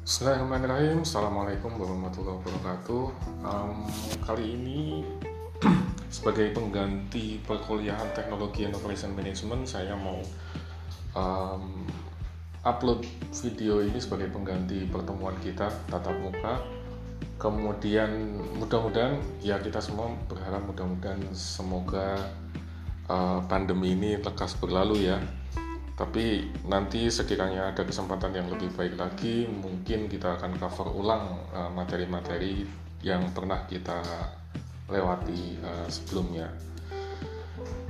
Bismillahirrahmanirrahim. Assalamualaikum warahmatullahi wabarakatuh. Kali ini sebagai pengganti perkuliahan Teknologi and Operation Management, saya mau upload video ini sebagai pengganti pertemuan kita tatap muka. Kemudian mudah-mudahan ya kita semua berharap mudah-mudahan semoga pandemi ini lekas berlalu ya. Tapi nanti sekiranya ada kesempatan yang lebih baik lagi, mungkin kita akan cover ulang materi-materi yang pernah kita lewati sebelumnya.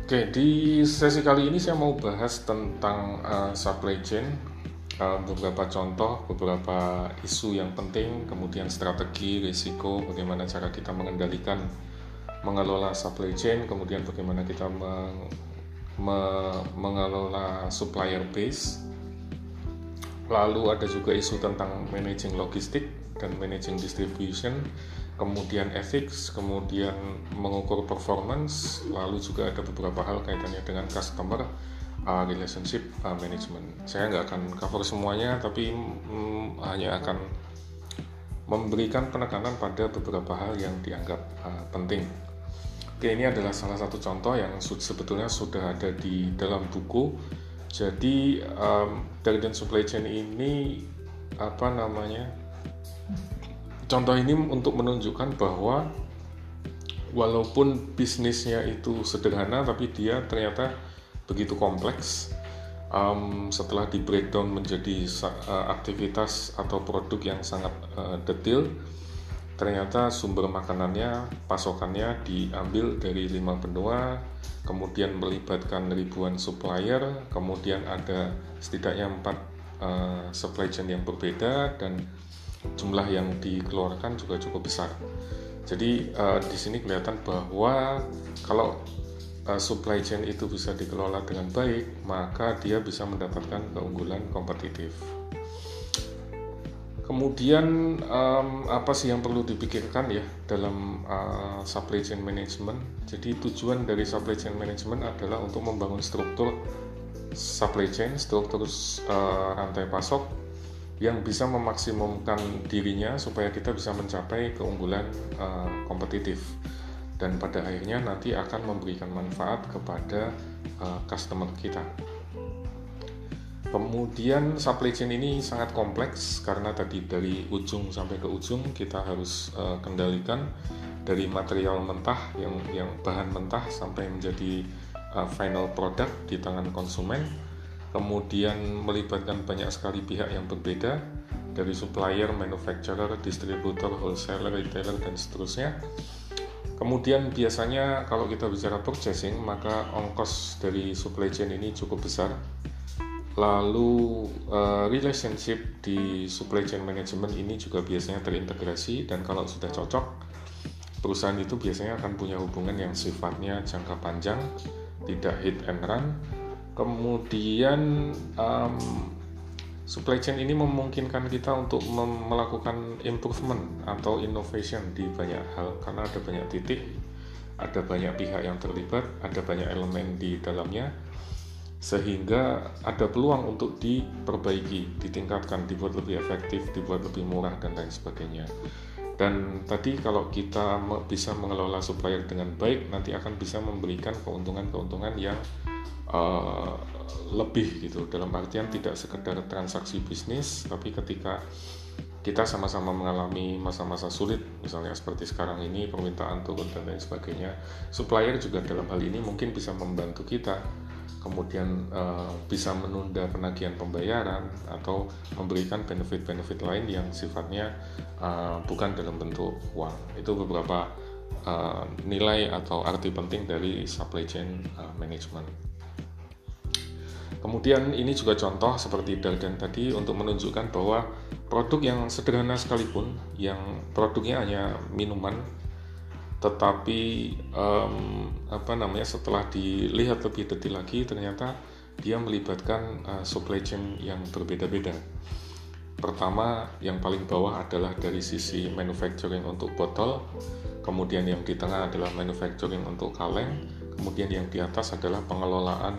Oke, di sesi kali ini saya mau bahas tentang supply chain, beberapa contoh, beberapa isu yang penting, kemudian strategi, risiko, bagaimana cara kita mengelola supply chain, kemudian bagaimana kita mengelola supplier base. Lalu ada juga isu tentang managing logistik dan managing distribution, kemudian ethics, kemudian mengukur performance, lalu juga ada beberapa hal kaitannya dengan customer relationship management. Saya nggak akan cover semuanya, tapi hanya akan memberikan penekanan pada beberapa hal yang dianggap penting. Oke, ini adalah salah satu contoh yang sebetulnya sudah ada di dalam buku. Jadi Intelligent Supply Chain ini contoh ini untuk menunjukkan bahwa walaupun bisnisnya itu sederhana, tapi dia ternyata begitu kompleks. Setelah di breakdown menjadi aktivitas atau produk yang sangat detail, ternyata sumber makanannya, pasokannya diambil dari 5 benua, kemudian melibatkan ribuan supplier, kemudian ada setidaknya 4 supply chain yang berbeda, dan jumlah yang dikeluarkan juga cukup besar. Jadi di sini kelihatan bahwa kalau supply chain itu bisa dikelola dengan baik, maka dia bisa mendapatkan keunggulan kompetitif. Kemudian apa sih yang perlu dipikirkan ya dalam supply chain management? Jadi tujuan dari supply chain management adalah untuk membangun struktur supply chain, struktur rantai pasok yang bisa memaksimumkan dirinya supaya kita bisa mencapai keunggulan kompetitif, dan pada akhirnya nanti akan memberikan manfaat kepada customer kita. Kemudian supply chain ini sangat kompleks karena tadi dari ujung sampai ke ujung kita harus kendalikan, dari material mentah yang bahan mentah sampai menjadi final product di tangan konsumen. Kemudian melibatkan banyak sekali pihak yang berbeda, dari supplier, manufacturer, distributor, wholesaler, retailer, dan seterusnya. Kemudian biasanya kalau kita bicara purchasing, maka ongkos dari supply chain ini cukup besar. Lalu relationship di supply chain management ini juga biasanya terintegrasi, dan kalau sudah cocok, perusahaan itu biasanya akan punya hubungan yang sifatnya jangka panjang, tidak hit and run. Kemudian supply chain ini memungkinkan kita untuk melakukan improvement atau innovation di banyak hal, karena ada banyak titik, ada banyak pihak yang terlibat, ada banyak elemen di dalamnya, sehingga ada peluang untuk diperbaiki, ditingkatkan, dibuat lebih efektif, dibuat lebih murah, dan lain sebagainya. Dan tadi kalau kita bisa mengelola supplier dengan baik, nanti akan bisa memberikan keuntungan-keuntungan yang lebih gitu, dalam artian tidak sekedar transaksi bisnis, tapi ketika kita sama-sama mengalami masa-masa sulit, misalnya seperti sekarang ini, permintaan turun dan lain sebagainya, supplier juga dalam hal ini mungkin bisa membantu kita, kemudian bisa menunda penagihan pembayaran atau memberikan benefit-benefit lain yang sifatnya bukan dalam bentuk uang. Itu beberapa nilai atau arti penting dari supply chain management. Kemudian ini juga contoh seperti Dardan tadi untuk menunjukkan bahwa produk yang sederhana sekalipun, yang produknya hanya minuman, tetapi setelah dilihat lebih detail lagi, ternyata dia melibatkan supply chain yang berbeda-beda. Pertama, yang paling bawah adalah dari sisi manufacturing untuk botol, kemudian yang di tengah adalah manufacturing untuk kaleng, kemudian yang di atas adalah pengelolaan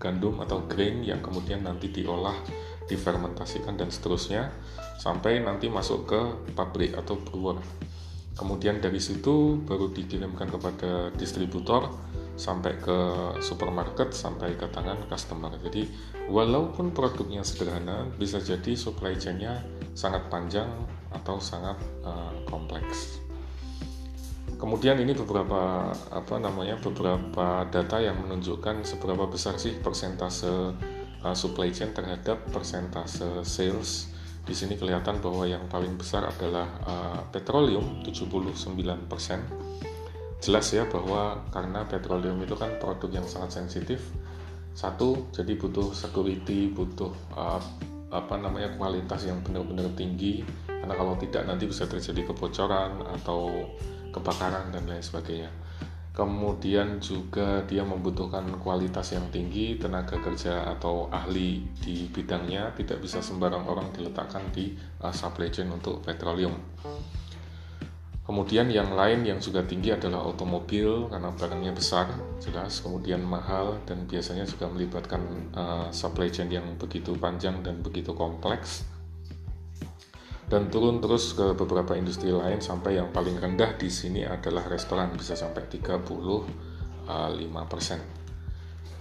gandum atau grain yang kemudian nanti diolah difermentasikan dan seterusnya sampai nanti masuk ke pabrik atau brewer. Kemudian dari situ baru dikirimkan kepada distributor sampai ke supermarket sampai ke tangan customer. Jadi walaupun produknya sederhana, bisa jadi supply chain-nya sangat panjang atau sangat kompleks. Kemudian ini beberapa data yang menunjukkan seberapa besar sih persentase supply chain terhadap persentase sales. Di sini kelihatan bahwa yang paling besar adalah petroleum 79%. Jelas ya bahwa karena petroleum itu kan produk yang sangat sensitif. Satu, jadi butuh security, butuh kualitas yang benar-benar tinggi, karena kalau tidak nanti bisa terjadi kebocoran atau kebakaran dan lain sebagainya. Kemudian juga dia membutuhkan kualitas yang tinggi, tenaga kerja atau ahli di bidangnya, tidak bisa sembarang orang diletakkan di supply chain untuk petroleum. Kemudian yang lain yang juga tinggi adalah otomobil, karena barangnya besar, jelas, kemudian mahal, dan biasanya juga melibatkan supply chain yang begitu panjang dan begitu kompleks. Dan turun terus ke beberapa industri lain sampai yang paling rendah di sini adalah restoran, bisa sampai 35%.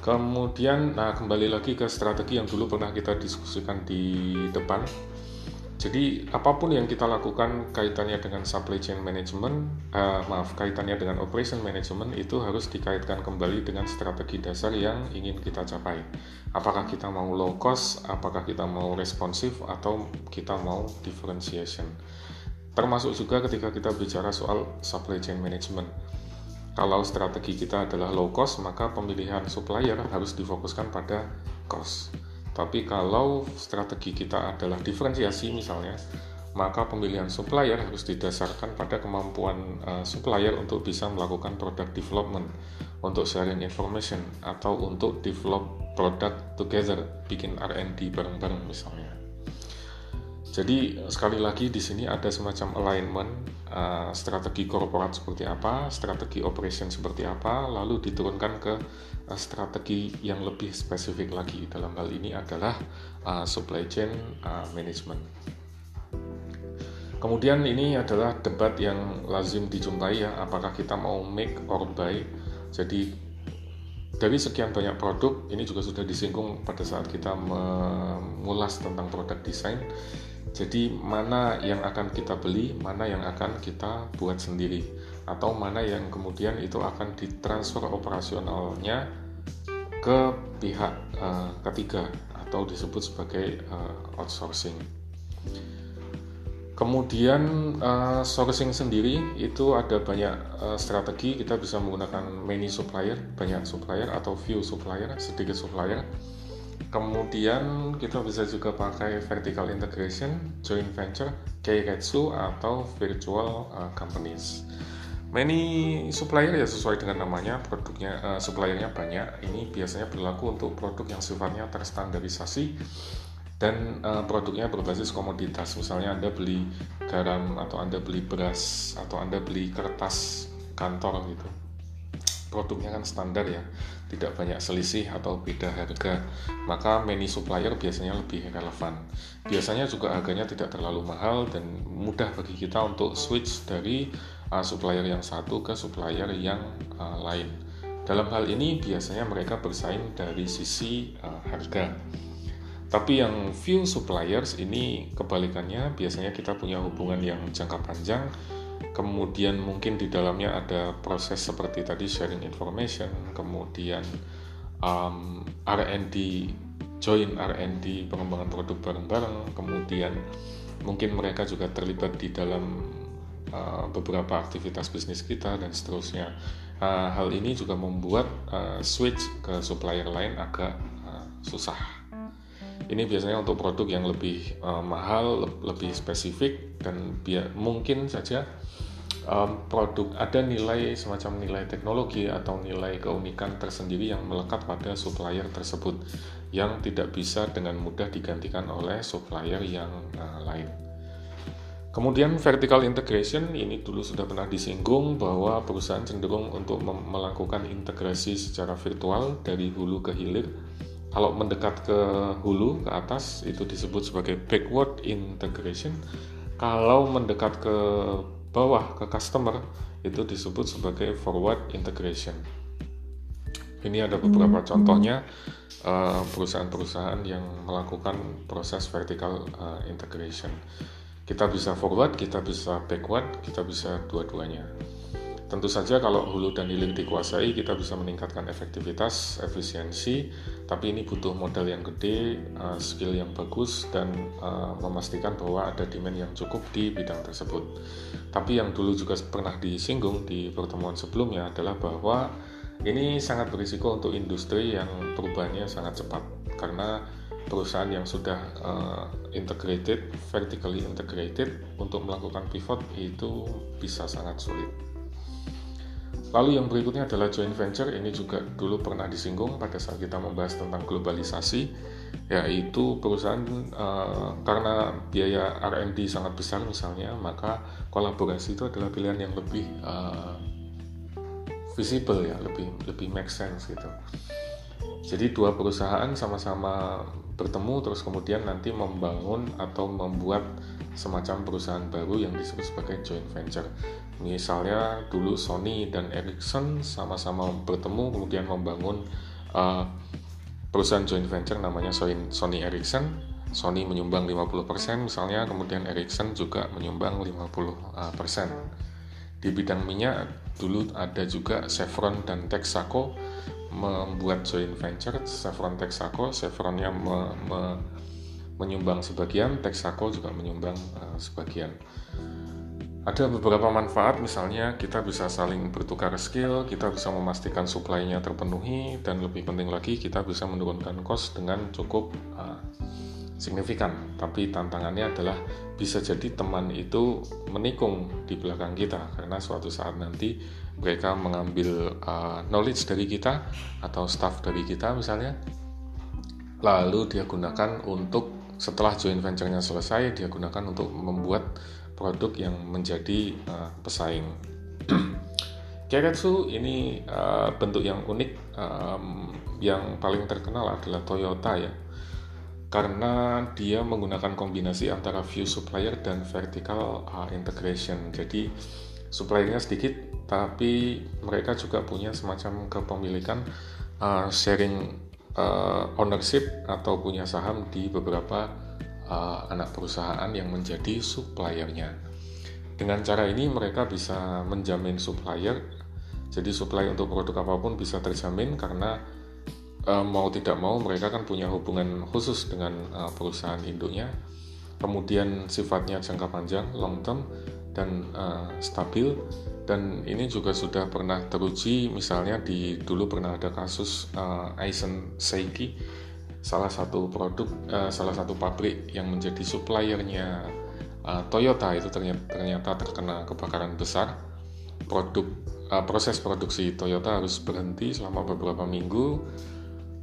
Kemudian kembali lagi ke strategi yang dulu pernah kita diskusikan di depan. Jadi apapun yang kita lakukan kaitannya dengan supply chain management, kaitannya dengan operation management itu harus dikaitkan kembali dengan strategi dasar yang ingin kita capai. Apakah kita mau low cost, apakah kita mau responsif, atau kita mau differentiation. Termasuk juga ketika kita bicara soal supply chain management. Kalau strategi kita adalah low cost, maka pemilihan supplier harus difokuskan pada cost. Tapi kalau strategi kita adalah diferensiasi misalnya, maka pemilihan supplier harus didasarkan pada kemampuan supplier untuk bisa melakukan product development, untuk sharing information, atau untuk develop product together, bikin R&D bareng-bareng misalnya. Jadi sekali lagi di sini ada semacam alignment, strategi korporat seperti apa, strategi operation seperti apa, lalu diturunkan ke strategi yang lebih spesifik lagi. Dalam hal ini adalah supply chain management. Kemudian ini adalah debat yang lazim dijumpai ya, apakah kita mau make or buy. Jadi dari sekian banyak produk, ini juga sudah disinggung pada saat kita mengulas tentang produk design. Jadi mana yang akan kita beli, mana yang akan kita buat sendiri, atau mana yang kemudian itu akan ditransfer operasionalnya ke pihak ketiga atau disebut sebagai outsourcing. Kemudian sourcing sendiri itu ada banyak strategi. Kita bisa menggunakan many supplier, banyak supplier, atau few supplier, sedikit supplier. Kemudian kita bisa juga pakai vertical integration, joint venture, keiretsu, atau virtual companies. Many supplier ya sesuai dengan namanya, produknya suppliernya banyak. Ini biasanya berlaku untuk produk yang sifatnya terstandarisasi dan produknya berbasis komoditas. Misalnya Anda beli garam, atau Anda beli beras, atau Anda beli kertas kantor gitu. Produknya kan standar ya, tidak banyak selisih atau beda harga, maka many supplier biasanya lebih relevan. Biasanya juga harganya tidak terlalu mahal dan mudah bagi kita untuk switch dari supplier yang satu ke supplier yang lain. Dalam hal ini biasanya mereka bersaing dari sisi harga. Tapi yang few suppliers ini kebalikannya, biasanya kita punya hubungan yang jangka panjang. Kemudian mungkin di dalamnya ada proses seperti tadi sharing information, kemudian R&D, joint R&D, pengembangan produk bareng-bareng, kemudian mungkin mereka juga terlibat di dalam beberapa aktivitas bisnis kita dan seterusnya. Hal ini juga membuat switch ke supplier lain agak susah. Ini biasanya untuk produk yang lebih mahal, lebih spesifik, dan mungkin saja produk ada nilai semacam nilai teknologi atau nilai keunikan tersendiri yang melekat pada supplier tersebut yang tidak bisa dengan mudah digantikan oleh supplier yang lain. Kemudian vertical integration ini dulu sudah pernah disinggung bahwa perusahaan cenderung untuk melakukan integrasi secara virtual dari hulu ke hilir Kalau mendekat ke hulu, ke atas, itu disebut sebagai backward integration. Kalau mendekat ke bawah, ke customer, itu disebut sebagai forward integration. Ini ada beberapa contohnya perusahaan-perusahaan yang melakukan proses vertical integration. Kita bisa forward, kita bisa backward, kita bisa dua-duanya. Tentu saja kalau hulu dan hilir dikuasai, kita bisa meningkatkan efektivitas, efisiensi, tapi ini butuh modal yang gede, skill yang bagus, dan memastikan bahwa ada demand yang cukup di bidang tersebut. Tapi yang dulu juga pernah disinggung di pertemuan sebelumnya adalah bahwa ini sangat berisiko untuk industri yang perubahannya sangat cepat, karena perusahaan yang sudah integrated, vertically integrated, untuk melakukan pivot itu bisa sangat sulit. Lalu yang berikutnya adalah joint venture. Ini juga dulu pernah disinggung pada saat kita membahas tentang globalisasi, yaitu perusahaan karena biaya R&D sangat besar misalnya, maka kolaborasi itu adalah pilihan yang lebih visible ya, lebih make sense gitu. Jadi dua perusahaan sama-sama bertemu terus kemudian nanti membangun atau membuat semacam perusahaan baru yang disebut sebagai joint venture. Misalnya dulu Sony dan Ericsson sama-sama bertemu kemudian membangun perusahaan joint venture namanya Sony Ericsson. Sony menyumbang 50% misalnya, kemudian Ericsson juga menyumbang 50%. Di bidang minyak dulu ada juga Chevron dan Texaco membuat joint venture. Chevron Texaco, Chevronnya menyumbang sebagian, Texaco juga menyumbang sebagian. Ada beberapa manfaat, misalnya kita bisa saling bertukar skill, kita bisa memastikan supply-nya terpenuhi, dan lebih penting lagi kita bisa menurunkan cost dengan cukup signifikan. Tapi tantangannya adalah bisa jadi teman itu menikung di belakang kita, karena suatu saat nanti mereka mengambil knowledge dari kita atau staff dari kita misalnya, lalu dia gunakan untuk, setelah joint venture-nya selesai, dia gunakan untuk membuat produk yang menjadi pesaing. Keiretsu ini bentuk yang unik, yang paling terkenal adalah Toyota ya, karena dia menggunakan kombinasi antara few supplier dan vertical integration. Jadi suppliernya sedikit, tapi mereka juga punya semacam kepemilikan, sharing ownership atau punya saham di beberapa anak perusahaan yang menjadi suppliernya. Dengan cara ini mereka bisa menjamin supplier, jadi supply untuk produk apapun bisa terjamin, karena mau tidak mau mereka kan punya hubungan khusus dengan perusahaan induknya. Kemudian sifatnya jangka panjang, long term, dan stabil. Dan ini juga sudah pernah teruji, misalnya dulu pernah ada kasus Aisin Seiki, salah satu pabrik yang menjadi suppliernya Toyota itu ternyata terkena kebakaran besar. Proses produksi Toyota harus berhenti selama beberapa minggu.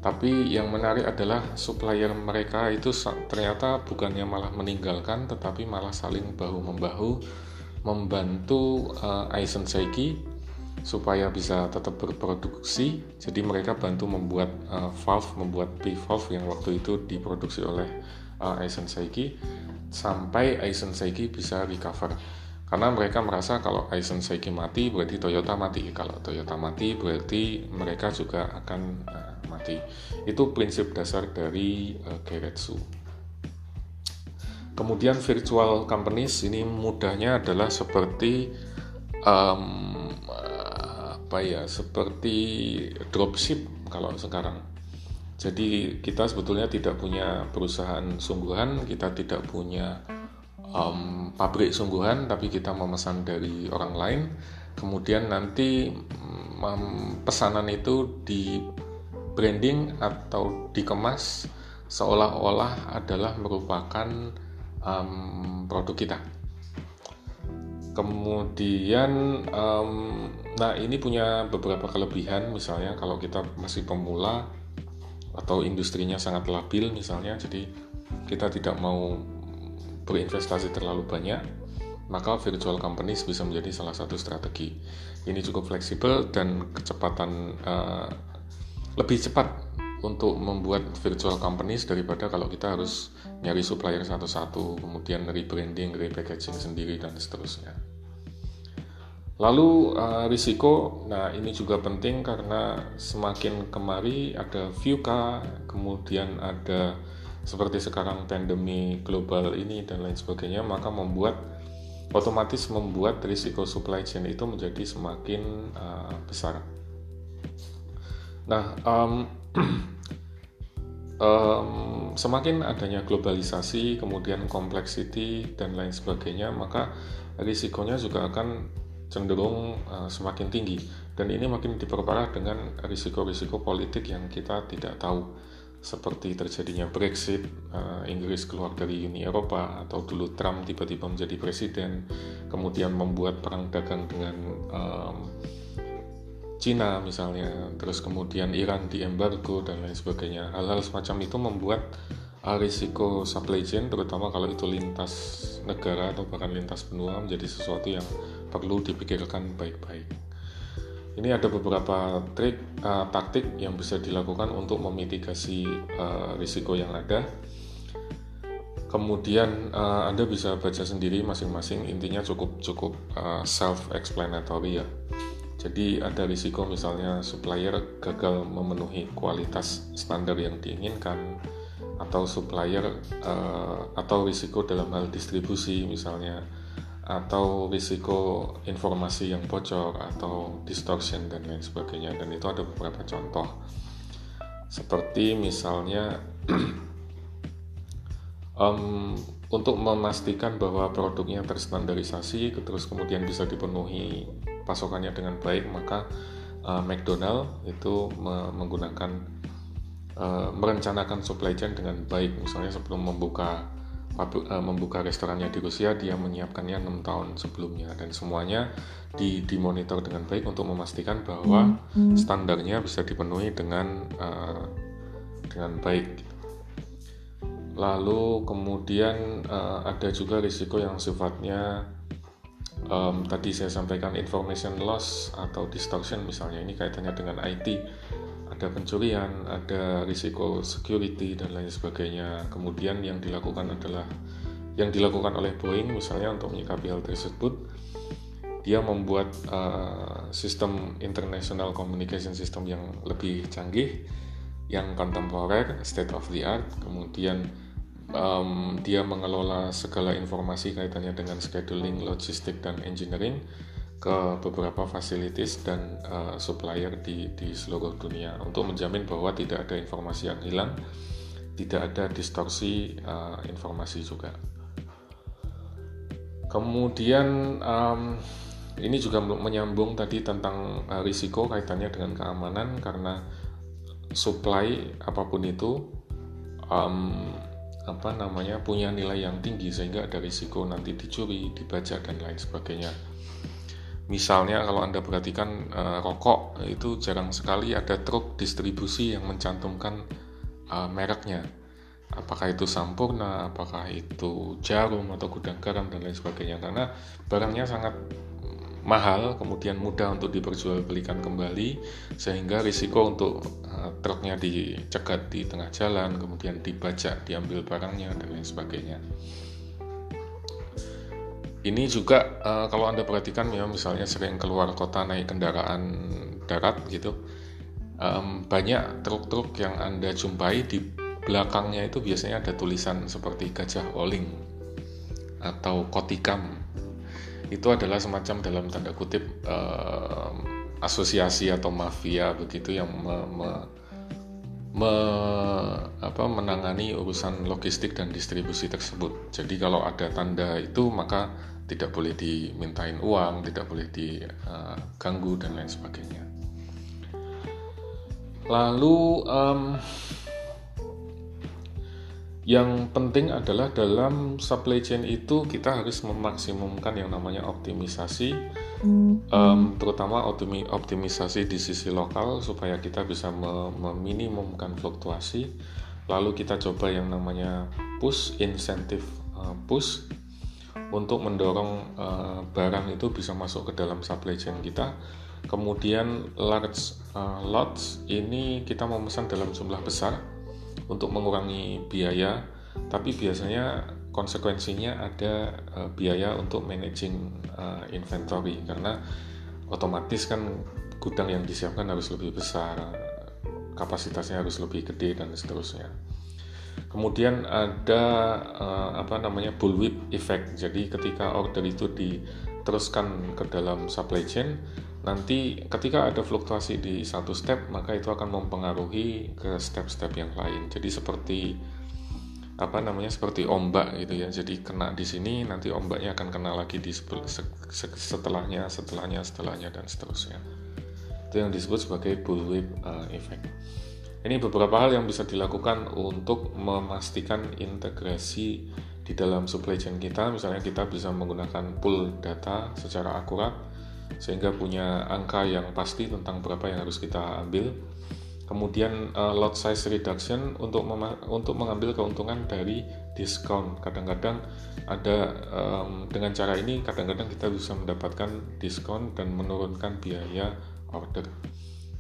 Tapi yang menarik adalah supplier mereka itu ternyata bukannya malah meninggalkan, tetapi malah saling bahu-membahu membantu Aisin Seiki supaya bisa tetap berproduksi. Jadi mereka bantu membuat membuat P-valve yang waktu itu diproduksi oleh Aisin Seiki, sampai Aisin Seiki bisa recover. Karena mereka merasa kalau Aisin Seiki mati berarti Toyota mati, kalau Toyota mati berarti mereka juga akan mati. Itu prinsip dasar dari Keiretsu. Kemudian virtual companies ini mudahnya adalah seperti seperti dropship kalau sekarang. Jadi kita sebetulnya tidak punya perusahaan sungguhan, kita tidak punya pabrik sungguhan, tapi kita memesan dari orang lain. Kemudian nanti pesanan itu di branding atau dikemas seolah-olah adalah merupakan produk kita. Kemudian ini punya beberapa kelebihan, misalnya kalau kita masih pemula atau industrinya sangat labil misalnya, jadi kita tidak mau berinvestasi terlalu banyak, maka virtual companies bisa menjadi salah satu strategi. Ini cukup fleksibel dan kecepatan lebih cepat untuk membuat virtual companies daripada kalau kita harus nyari supplier satu-satu, kemudian rebranding, repackaging sendiri dan seterusnya. Lalu risiko, nah ini juga penting karena semakin kemari ada VUCA, kemudian ada seperti sekarang pandemi global ini dan lain sebagainya, maka otomatis membuat risiko supply chain itu menjadi semakin besar. Nah, semakin adanya globalisasi, kemudian complexity dan lain sebagainya, maka risikonya juga akan cenderung semakin tinggi, dan ini makin diperparah dengan risiko-risiko politik yang kita tidak tahu, seperti terjadinya Brexit, Inggris keluar dari Uni Eropa, atau dulu Trump tiba-tiba menjadi presiden, kemudian membuat perang dagang dengan Cina misalnya, terus kemudian Iran diembargo dan lain sebagainya. Hal-hal semacam itu membuat risiko supply chain, terutama kalau itu lintas negara atau bahkan lintas benua, menjadi sesuatu yang perlu dipikirkan baik-baik. Ini ada beberapa taktik yang bisa dilakukan untuk memitigasi risiko yang ada. Kemudian Anda bisa baca sendiri masing-masing, intinya cukup self-explanatory ya. Jadi ada risiko misalnya supplier gagal memenuhi kualitas standar yang diinginkan, atau supplier atau risiko dalam hal distribusi misalnya, atau risiko informasi yang bocor atau distortion dan lain sebagainya. Dan itu ada beberapa contoh, seperti misalnya untuk memastikan bahwa produknya terstandarisasi terus kemudian bisa dipenuhi pasokannya dengan baik, maka McDonald itu merencanakan supply chain dengan baik. Misalnya sebelum membuka restorannya di Rusia, dia menyiapkannya 6 tahun sebelumnya, dan semuanya dimonitor dengan baik untuk memastikan bahwa standarnya bisa dipenuhi dengan baik. Lalu kemudian ada juga risiko yang sifatnya tadi saya sampaikan, information loss atau distortion misalnya. Ini kaitannya dengan IT, ada pencurian, ada risiko security dan lain sebagainya. Kemudian yang dilakukan oleh Boeing misalnya untuk menyikapi hal tersebut, dia membuat sistem international communication system yang lebih canggih, yang kontemporer, state of the art. Kemudian dia mengelola segala informasi kaitannya dengan scheduling, logistik, dan engineering ke beberapa facilities dan supplier di seluruh dunia untuk menjamin bahwa tidak ada informasi yang hilang, tidak ada distorsi informasi juga. Kemudian ini juga menyambung tadi tentang risiko kaitannya dengan keamanan, karena supply apapun itu punya nilai yang tinggi, sehingga ada risiko nanti dicuri, dibajak dan lain sebagainya. Misalnya kalau Anda perhatikan rokok itu jarang sekali ada truk distribusi yang mencantumkan mereknya, apakah itu Sampurna, apakah itu Jarum atau Gudang Garam dan lain sebagainya, karena barangnya sangat mahal, kemudian mudah untuk diperjualbelikan kembali, sehingga risiko untuk truknya dicegat di tengah jalan, kemudian dibajak, diambil barangnya dan lain sebagainya. Ini juga kalau Anda perhatikan ya, misalnya sering keluar kota naik kendaraan darat gitu, banyak truk-truk yang Anda jumpai di belakangnya itu biasanya ada tulisan seperti Gajah Oling atau Kotikam. Itu adalah semacam dalam tanda kutip asosiasi atau mafia begitu yang menangani urusan logistik dan distribusi tersebut. Jadi kalau ada tanda itu maka tidak boleh dimintain uang, tidak boleh diganggu dan lain sebagainya. Lalu yang penting adalah dalam supply chain itu kita harus memaksimumkan yang namanya optimisasi, terutama optimisasi di sisi lokal supaya kita bisa meminimumkan fluktuasi. Lalu kita coba yang namanya insentif push untuk mendorong barang itu bisa masuk ke dalam supply chain kita. Kemudian large lots ini kita memesan dalam jumlah besar untuk mengurangi biaya, tapi biasanya konsekuensinya ada biaya untuk managing inventory, karena otomatis kan gudang yang disiapkan harus lebih besar, kapasitasnya harus lebih gede dan seterusnya. Kemudian ada bullwhip effect. Jadi ketika order itu diteruskan ke dalam supply chain, nanti ketika ada fluktuasi di satu step, maka itu akan mempengaruhi ke step-step yang lain. Jadi seperti ombak gitu ya. Jadi kena di sini, nanti ombaknya akan kena lagi di setelahnya dan seterusnya. Itu yang disebut sebagai bullwhip effect. Ini beberapa hal yang bisa dilakukan untuk memastikan integrasi di dalam supply chain kita. Misalnya kita bisa menggunakan pool data secara akurat sehingga punya angka yang pasti tentang berapa yang harus kita ambil. Kemudian lot size reduction untuk mengambil keuntungan dari diskon. Kadang-kadang ada dengan cara ini kadang-kadang kita bisa mendapatkan diskon dan menurunkan biaya order.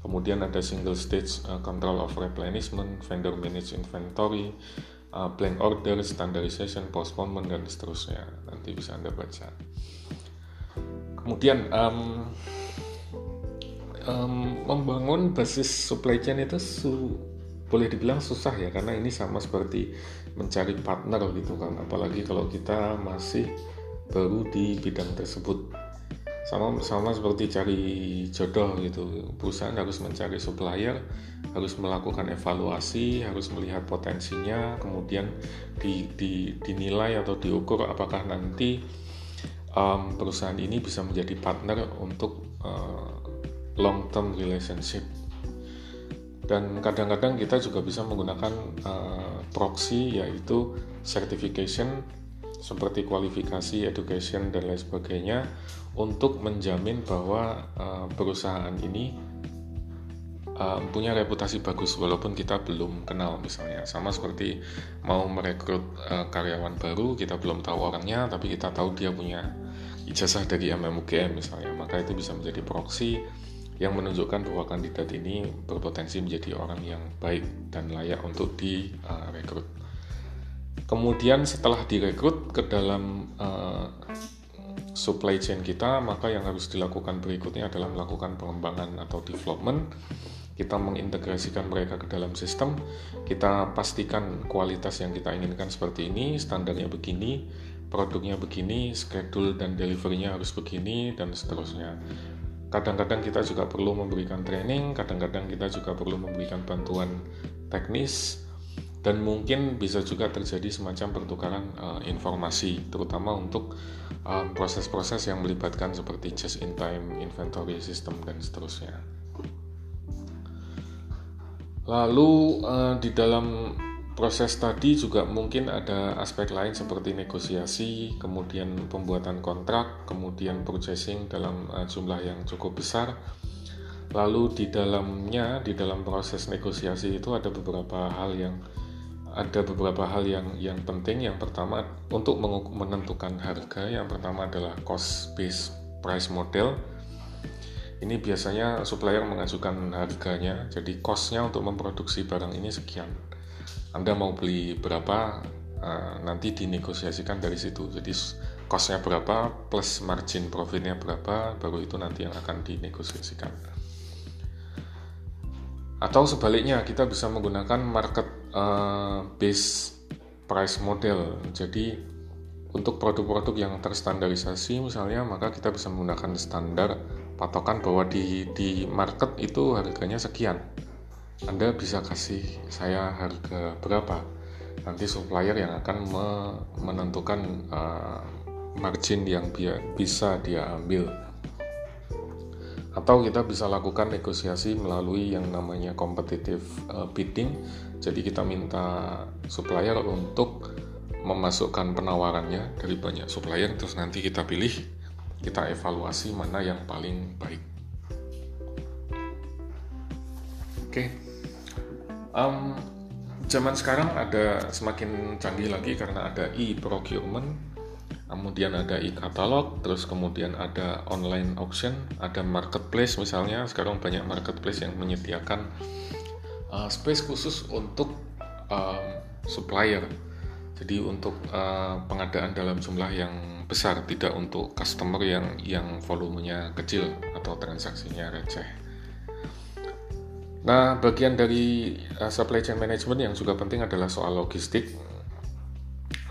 Kemudian ada single stage control of replenishment, vendor manage inventory, blank order, standardization, postponement, dan seterusnya. Nanti bisa Anda baca. Kemudian membangun basis supply chain itu boleh dibilang susah ya, karena ini sama seperti mencari partner gitu kan, apalagi kalau kita masih baru di bidang tersebut. Sama seperti cari jodoh gitu. Perusahaan harus mencari supplier, harus melakukan evaluasi, harus melihat potensinya, kemudian dinilai atau diukur apakah nanti perusahaan ini bisa menjadi partner untuk long term relationship. Dan kadang-kadang kita juga bisa menggunakan proxy, yaitu certification seperti kualifikasi, education, dan lain sebagainya, untuk menjamin bahwa perusahaan ini punya reputasi bagus walaupun kita belum kenal. Misalnya sama seperti mau merekrut karyawan baru, kita belum tahu orangnya tapi kita tahu dia punya ijazah dari MMUGM misalnya, maka itu bisa menjadi proxy yang menunjukkan bahwa kandidat ini berpotensi menjadi orang yang baik dan layak untuk direkrut. Kemudian setelah direkrut ke dalam supply chain kita, maka yang harus dilakukan berikutnya adalah melakukan pengembangan atau development. Kita mengintegrasikan mereka ke dalam sistem, kita pastikan kualitas yang kita inginkan seperti ini, standarnya begini, produknya begini, schedule dan delivery-nya harus begini, dan seterusnya. Kadang-kadang kita juga perlu memberikan training, kadang-kadang kita juga perlu memberikan bantuan teknis, dan mungkin bisa juga terjadi semacam pertukaran informasi, terutama untuk proses-proses yang melibatkan seperti just-in-time inventory system dan seterusnya. Lalu di dalam proses tadi juga mungkin ada aspek lain seperti negosiasi, kemudian pembuatan kontrak, kemudian purchasing dalam jumlah yang cukup besar. Lalu di dalam proses negosiasi itu ada beberapa hal yang penting. Yang pertama, untuk menentukan harga, yang pertama adalah cost based price model. Ini biasanya supplier mengajukan harganya, jadi cost-nya untuk memproduksi barang ini sekian. Anda mau beli berapa, nanti dinegosiasikan dari situ. Jadi cost-nya berapa plus margin profit-nya berapa, baru itu nanti yang akan dinegosiasikan. Atau sebaliknya, kita bisa menggunakan market based price model. Jadi untuk produk-produk yang terstandarisasi misalnya, maka kita bisa menggunakan standar patokan bahwa di market itu harganya sekian. Anda bisa kasih saya harga berapa, nanti supplier yang akan menentukan margin yang bisa dia ambil. Atau kita bisa lakukan negosiasi melalui yang namanya competitive bidding. Jadi kita minta supplier untuk memasukkan penawarannya dari banyak supplier, terus nanti kita pilih, kita evaluasi mana yang paling baik. Oke. Zaman sekarang ada semakin canggih lagi karena ada e-procurement. kemudian ada e-katalog, terus kemudian ada online auction, ada marketplace misalnya. Sekarang banyak marketplace yang menyediakan space khusus untuk supplier. Jadi untuk pengadaan dalam jumlah yang besar, tidak untuk customer yang volumenya kecil atau transaksinya receh. Nah, bagian dari supply chain management yang juga penting adalah soal logistik.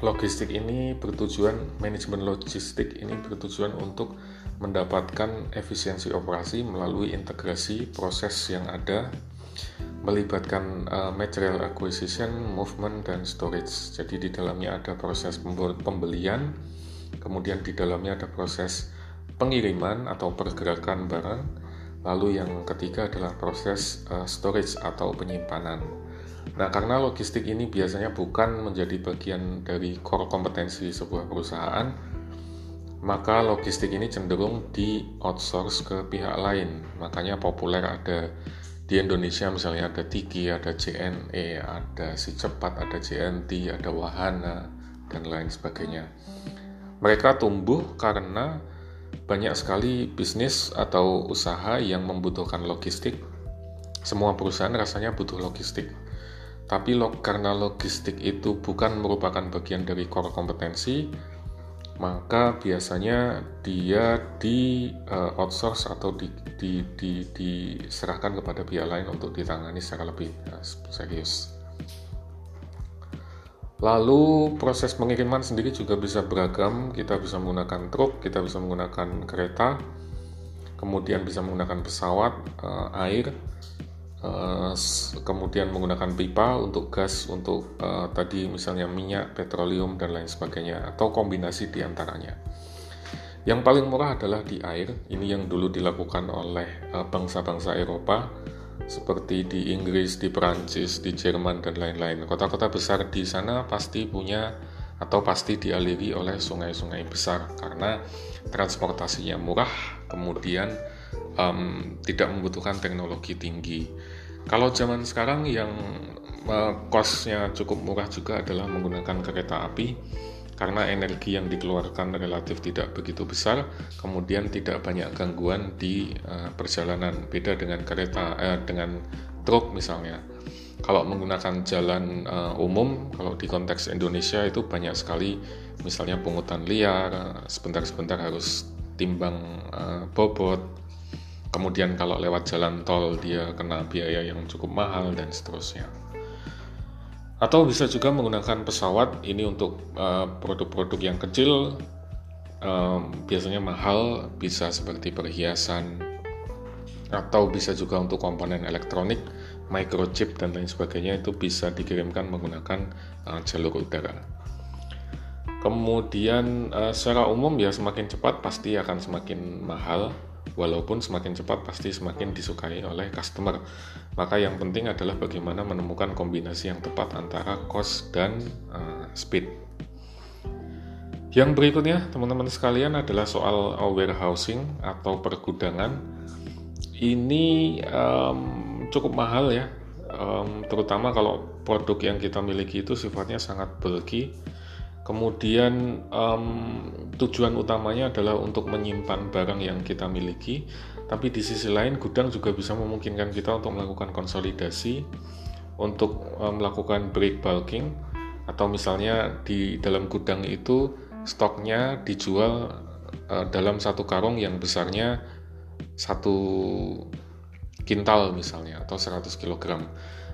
Logistik ini bertujuan, manajemen logistik ini bertujuan untuk mendapatkan efisiensi operasi melalui integrasi proses yang ada, melibatkan material acquisition, movement, dan storage. Jadi di dalamnya ada proses pembelian, kemudian di dalamnya ada proses pengiriman atau pergerakan barang, lalu yang ketiga adalah proses storage atau penyimpanan. Nah, karena logistik ini biasanya bukan menjadi bagian dari core kompetensi sebuah perusahaan, maka logistik ini cenderung di outsource ke pihak lain. Makanya populer ada di Indonesia misalnya ada Tiki, ada JNE, ada Si Cepat, ada JNT, ada Wahana, dan lain sebagainya. Mereka tumbuh karena banyak sekali bisnis atau usaha yang membutuhkan logistik. Semua perusahaan rasanya butuh logistik. Tapi karena logistik itu bukan merupakan bagian dari core kompetensi, maka biasanya dia di outsource atau diserahkan kepada pihak lain untuk ditangani secara lebih serius. Lalu proses pengiriman sendiri juga bisa beragam. Kita bisa menggunakan truk, kita bisa menggunakan kereta, kemudian bisa menggunakan pesawat, air, kemudian menggunakan pipa untuk gas, untuk tadi misalnya minyak, petroleum, dan lain sebagainya, atau kombinasi di antaranya. Yang paling murah adalah di air. Ini yang dulu dilakukan oleh bangsa-bangsa Eropa, seperti di Inggris, di Perancis, di Jerman, dan lain-lain. Kota-kota besar di sana pasti punya atau pasti dialiri oleh sungai-sungai besar karena transportasinya murah, kemudian tidak membutuhkan teknologi tinggi. Kalau zaman sekarang yang cost-nya cukup murah juga adalah menggunakan kereta api, karena energi yang dikeluarkan relatif tidak begitu besar, kemudian tidak banyak gangguan di perjalanan. Beda dengan kereta, dengan truk misalnya. Kalau menggunakan jalan umum, kalau di konteks Indonesia itu banyak sekali, misalnya pungutan liar, sebentar-sebentar harus timbang bobot. Kemudian kalau lewat jalan tol dia kena biaya yang cukup mahal dan seterusnya. Atau bisa juga menggunakan pesawat, ini untuk produk-produk yang kecil, biasanya mahal, bisa seperti perhiasan, atau bisa juga untuk komponen elektronik, microchip, dan lain sebagainya, itu bisa dikirimkan menggunakan jalur udara. Kemudian secara umum ya semakin cepat pasti akan semakin mahal, walaupun semakin cepat pasti semakin disukai oleh customer. Maka yang penting adalah bagaimana menemukan kombinasi yang tepat antara cost dan speed. Yang berikutnya, teman-teman sekalian, adalah soal warehousing atau pergudangan. Ini cukup mahal ya, terutama kalau produk yang kita miliki itu sifatnya sangat bulky. Kemudian tujuan utamanya adalah untuk menyimpan barang yang kita miliki, tapi di sisi lain gudang juga bisa memungkinkan kita untuk melakukan konsolidasi, untuk melakukan break bulking, atau misalnya di dalam gudang itu stoknya dijual dalam satu karung yang besarnya 1 kintal misalnya, atau 100 kg.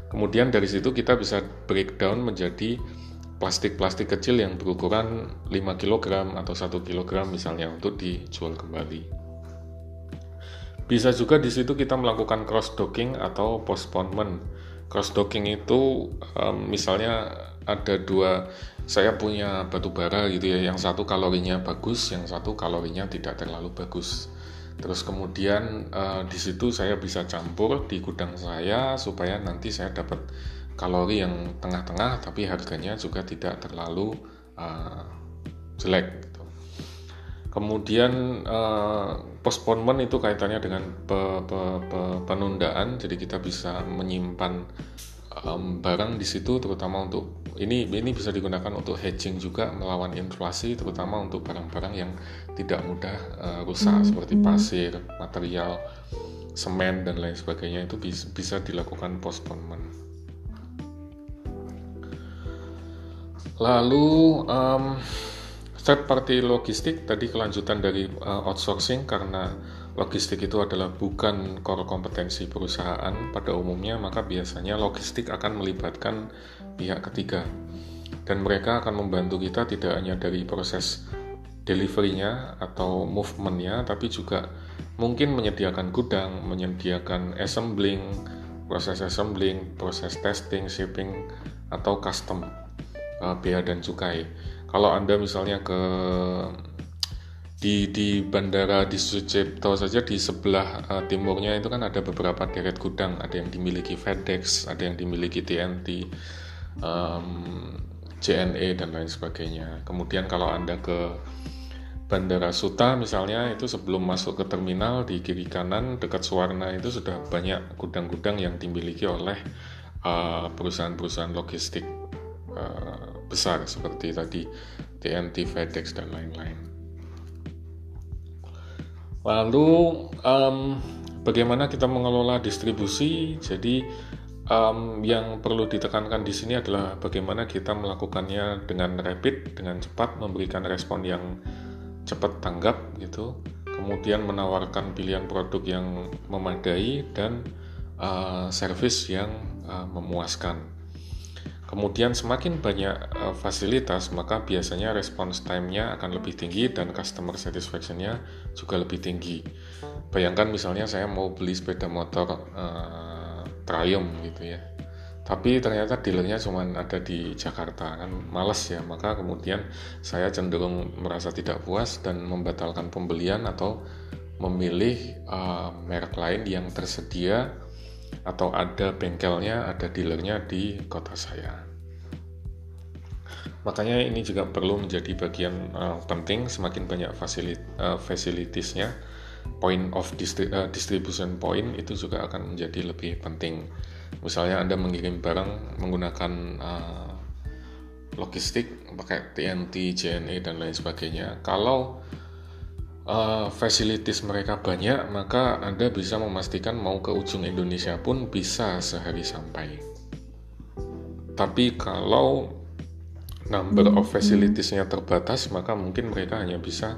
Kemudian dari situ kita bisa breakdown menjadi plastik-plastik kecil yang berukuran 5 kg atau 1 kg misalnya untuk dijual kembali. Bisa juga di situ kita melakukan cross docking atau postponement. Cross docking itu misalnya ada saya punya batu bara gitu ya, yang satu kalorinya bagus, yang satu kalorinya tidak terlalu bagus. Terus kemudian di situ saya bisa campur di gudang saya supaya nanti saya dapat kalori yang tengah-tengah tapi harganya juga tidak terlalu jelek gitu. Kemudian postponement itu kaitannya dengan penundaan, jadi kita bisa menyimpan barang di situ, terutama untuk ini bisa digunakan untuk hedging juga melawan inflasi, terutama untuk barang-barang yang tidak mudah rusak seperti pasir, material, semen dan lain sebagainya. Itu bisa dilakukan postponement. Lalu third party logistik, tadi kelanjutan dari outsourcing, karena logistik itu adalah bukan core kompetensi perusahaan pada umumnya, maka biasanya logistik akan melibatkan pihak ketiga. Dan mereka akan membantu kita tidak hanya dari proses delivery-nya atau movement-nya, tapi juga mungkin menyediakan gudang, menyediakan assembling, proses testing, shipping, atau custom, bea dan cukai. Kalau Anda misalnya di bandara di Sucipto saja, di sebelah timurnya itu kan ada beberapa deret gudang, ada yang dimiliki FedEx, ada yang dimiliki TNT, JNE dan lain sebagainya. Kemudian kalau Anda ke Bandara Suta misalnya, itu sebelum masuk ke terminal di kiri kanan dekat Suwarna itu sudah banyak gudang-gudang yang dimiliki oleh perusahaan-perusahaan logistik besar seperti tadi TNT, FedEx dan lain-lain. Lalu bagaimana kita mengelola distribusi? Jadi yang perlu ditekankan di sini adalah bagaimana kita melakukannya dengan rapid, dengan cepat, memberikan respon yang cepat tanggap gitu. Kemudian menawarkan pilihan produk yang memadai dan service yang memuaskan. Kemudian semakin banyak fasilitas, maka biasanya response time-nya akan lebih tinggi dan customer satisfaction-nya juga lebih tinggi. Bayangkan misalnya saya mau beli sepeda motor Triumph gitu ya, tapi ternyata dealernya cuma ada di Jakarta, kan males ya, maka kemudian saya cenderung merasa tidak puas dan membatalkan pembelian atau memilih merek lain yang tersedia atau ada bengkelnya, ada dealernya di kota saya. Makanya ini juga perlu menjadi bagian penting. Semakin banyak facilities-nya, point of distribution point itu juga akan menjadi lebih penting. Misalnya Anda mengirim barang menggunakan logistik pakai TNT, JNE dan lain sebagainya. Kalau facilities mereka banyak, maka Anda bisa memastikan mau ke ujung Indonesia pun bisa sehari sampai. Tapi kalau number of facilities-nya terbatas, maka mungkin mereka hanya bisa,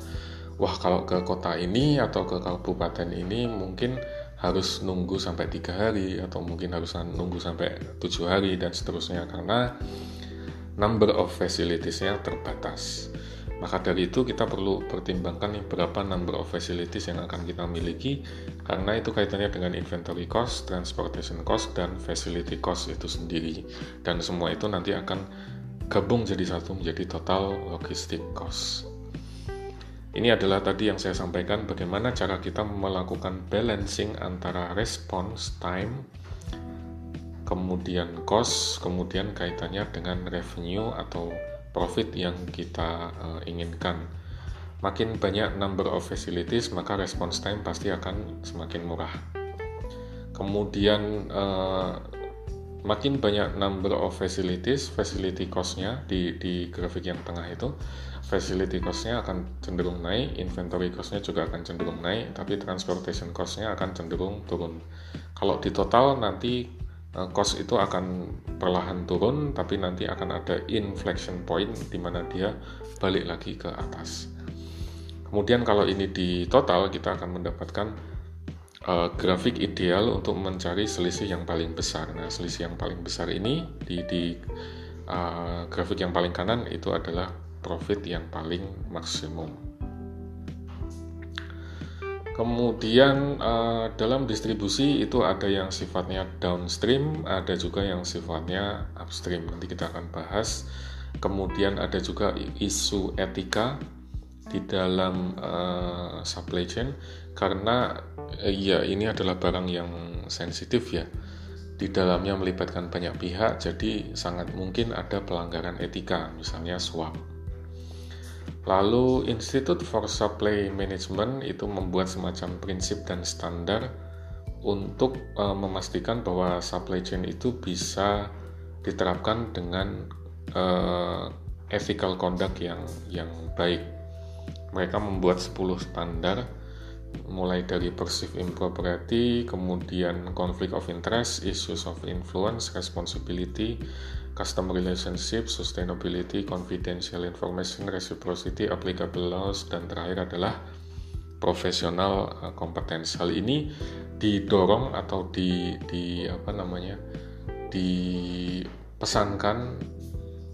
kalau ke kota ini atau ke kabupaten ini mungkin harus nunggu sampai 3 hari atau mungkin harus nunggu sampai 7 hari dan seterusnya, karena number of facilities-nya terbatas. Maka dari itu kita perlu pertimbangkan berapa number of facilities yang akan kita miliki, karena itu kaitannya dengan inventory cost, transportation cost, dan facility cost itu sendiri. Dan semua itu nanti akan gabung jadi satu, menjadi total logistic cost. Ini adalah tadi yang saya sampaikan, bagaimana cara kita melakukan balancing antara response time, kemudian cost, kemudian kaitannya dengan revenue atau profit yang kita inginkan. Makin banyak number of facilities, maka response time pasti akan semakin murah. Kemudian makin banyak number of facilities, facility cost-nya di grafik yang tengah itu, facility cost-nya akan cenderung naik, inventory cost-nya juga akan cenderung naik, tapi transportation cost-nya akan cenderung turun. Kalau di total nanti cost itu akan perlahan turun, tapi nanti akan ada inflection point di mana dia balik lagi ke atas. Kemudian kalau ini di total, kita akan mendapatkan grafik ideal untuk mencari selisih yang paling besar. Nah, selisih yang paling besar ini di grafik yang paling kanan itu adalah profit yang paling maksimum. Kemudian dalam distribusi itu ada yang sifatnya downstream, ada juga yang sifatnya upstream. Nanti kita akan bahas. Kemudian ada juga isu etika di dalam supply chain, karena ini adalah barang yang sensitif ya. Di dalamnya melibatkan banyak pihak, jadi sangat mungkin ada pelanggaran etika, misalnya suap. Lalu Institute for Supply Management itu membuat semacam prinsip dan standar untuk memastikan bahwa supply chain itu bisa diterapkan dengan ethical conduct yang baik. Mereka membuat 10 standar, mulai dari perceived impropriety, kemudian conflict of interest, issues of influence, responsibility, customer relationship, sustainability, confidential information, reciprocity, applicable laws, dan terakhir adalah professional competence. Hal ini didorong atau dipesankan,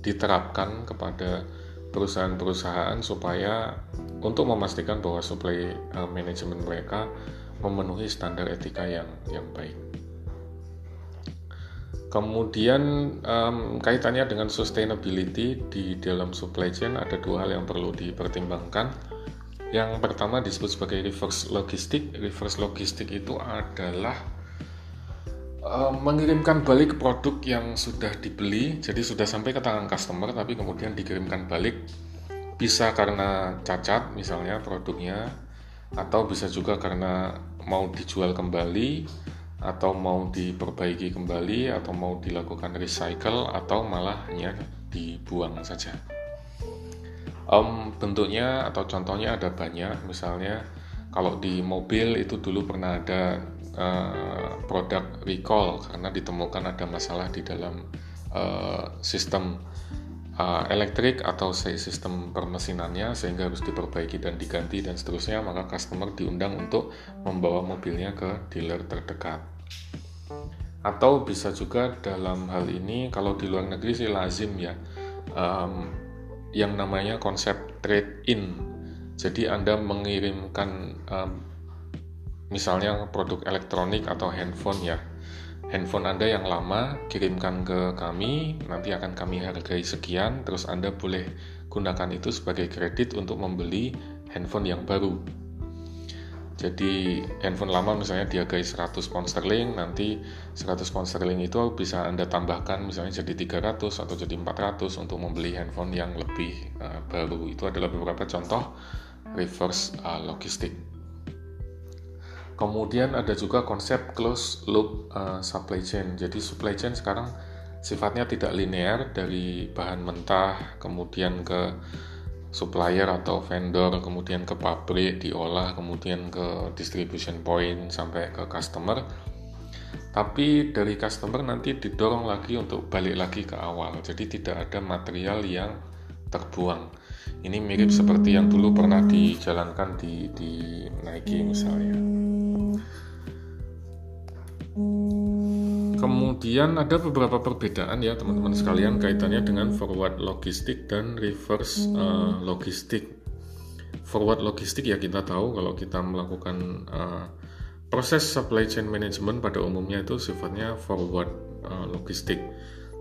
diterapkan kepada perusahaan-perusahaan supaya untuk memastikan bahwa supply manajemen mereka memenuhi standar etika yang baik. Kemudian kaitannya dengan sustainability di dalam supply chain ada 2 hal yang perlu dipertimbangkan. Yang pertama disebut sebagai reverse logistik. Reverse logistik itu adalah mengirimkan balik produk yang sudah dibeli, jadi sudah sampai ke tangan customer tapi kemudian dikirimkan balik, bisa karena cacat misalnya produknya, atau bisa juga karena mau dijual kembali, atau mau diperbaiki kembali, atau mau dilakukan recycle, atau malah hanya dibuang saja. Bentuknya atau contohnya ada banyak. Misalnya kalau di mobil itu dulu pernah ada produk recall karena ditemukan ada masalah di dalam sistem elektrik atau sistem permesinannya sehingga harus diperbaiki dan diganti dan seterusnya, maka customer diundang untuk membawa mobilnya ke dealer terdekat. Atau bisa juga dalam hal ini kalau di luar negeri sih lazim ya, yang namanya konsep trade-in. Jadi Anda mengirimkan misalnya produk elektronik atau handphone ya, handphone Anda yang lama kirimkan ke kami, nanti akan kami hargai sekian, terus Anda boleh gunakan itu sebagai kredit untuk membeli handphone yang baru. Jadi handphone lama misalnya dihargai 100 pound sterling, nanti 100 pound sterling itu bisa Anda tambahkan misalnya jadi 300 atau jadi 400 untuk membeli handphone yang lebih baru. Itu adalah beberapa contoh reverse logistik. Kemudian ada juga konsep closed loop supply chain. Jadi supply chain sekarang sifatnya tidak linear, dari bahan mentah kemudian ke supplier atau vendor, kemudian ke pabrik diolah, kemudian ke distribution point sampai ke customer. Tapi dari customer nanti didorong lagi untuk balik lagi ke awal. Jadi tidak ada material yang terbuang. Ini mirip seperti yang dulu pernah dijalankan di Nike misalnya. Kemudian ada beberapa perbedaan ya teman-teman sekalian kaitannya dengan forward logistik dan reverse logistik. Forward logistik ya kita tahu kalau kita melakukan proses supply chain management pada umumnya itu sifatnya forward logistik.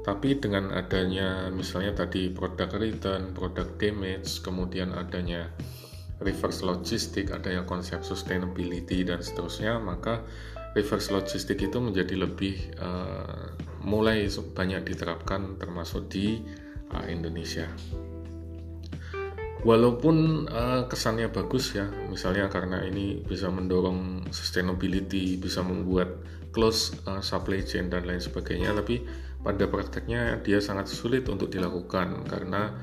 Tapi dengan adanya misalnya tadi product return, product damage, kemudian adanya reverse logistik, adanya konsep sustainability dan seterusnya, maka reverse logistik itu menjadi lebih mulai banyak diterapkan termasuk di Indonesia. Walaupun kesannya bagus ya, misalnya karena ini bisa mendorong sustainability, bisa membuat close supply chain dan lain sebagainya, tapi pada prakteknya dia sangat sulit untuk dilakukan karena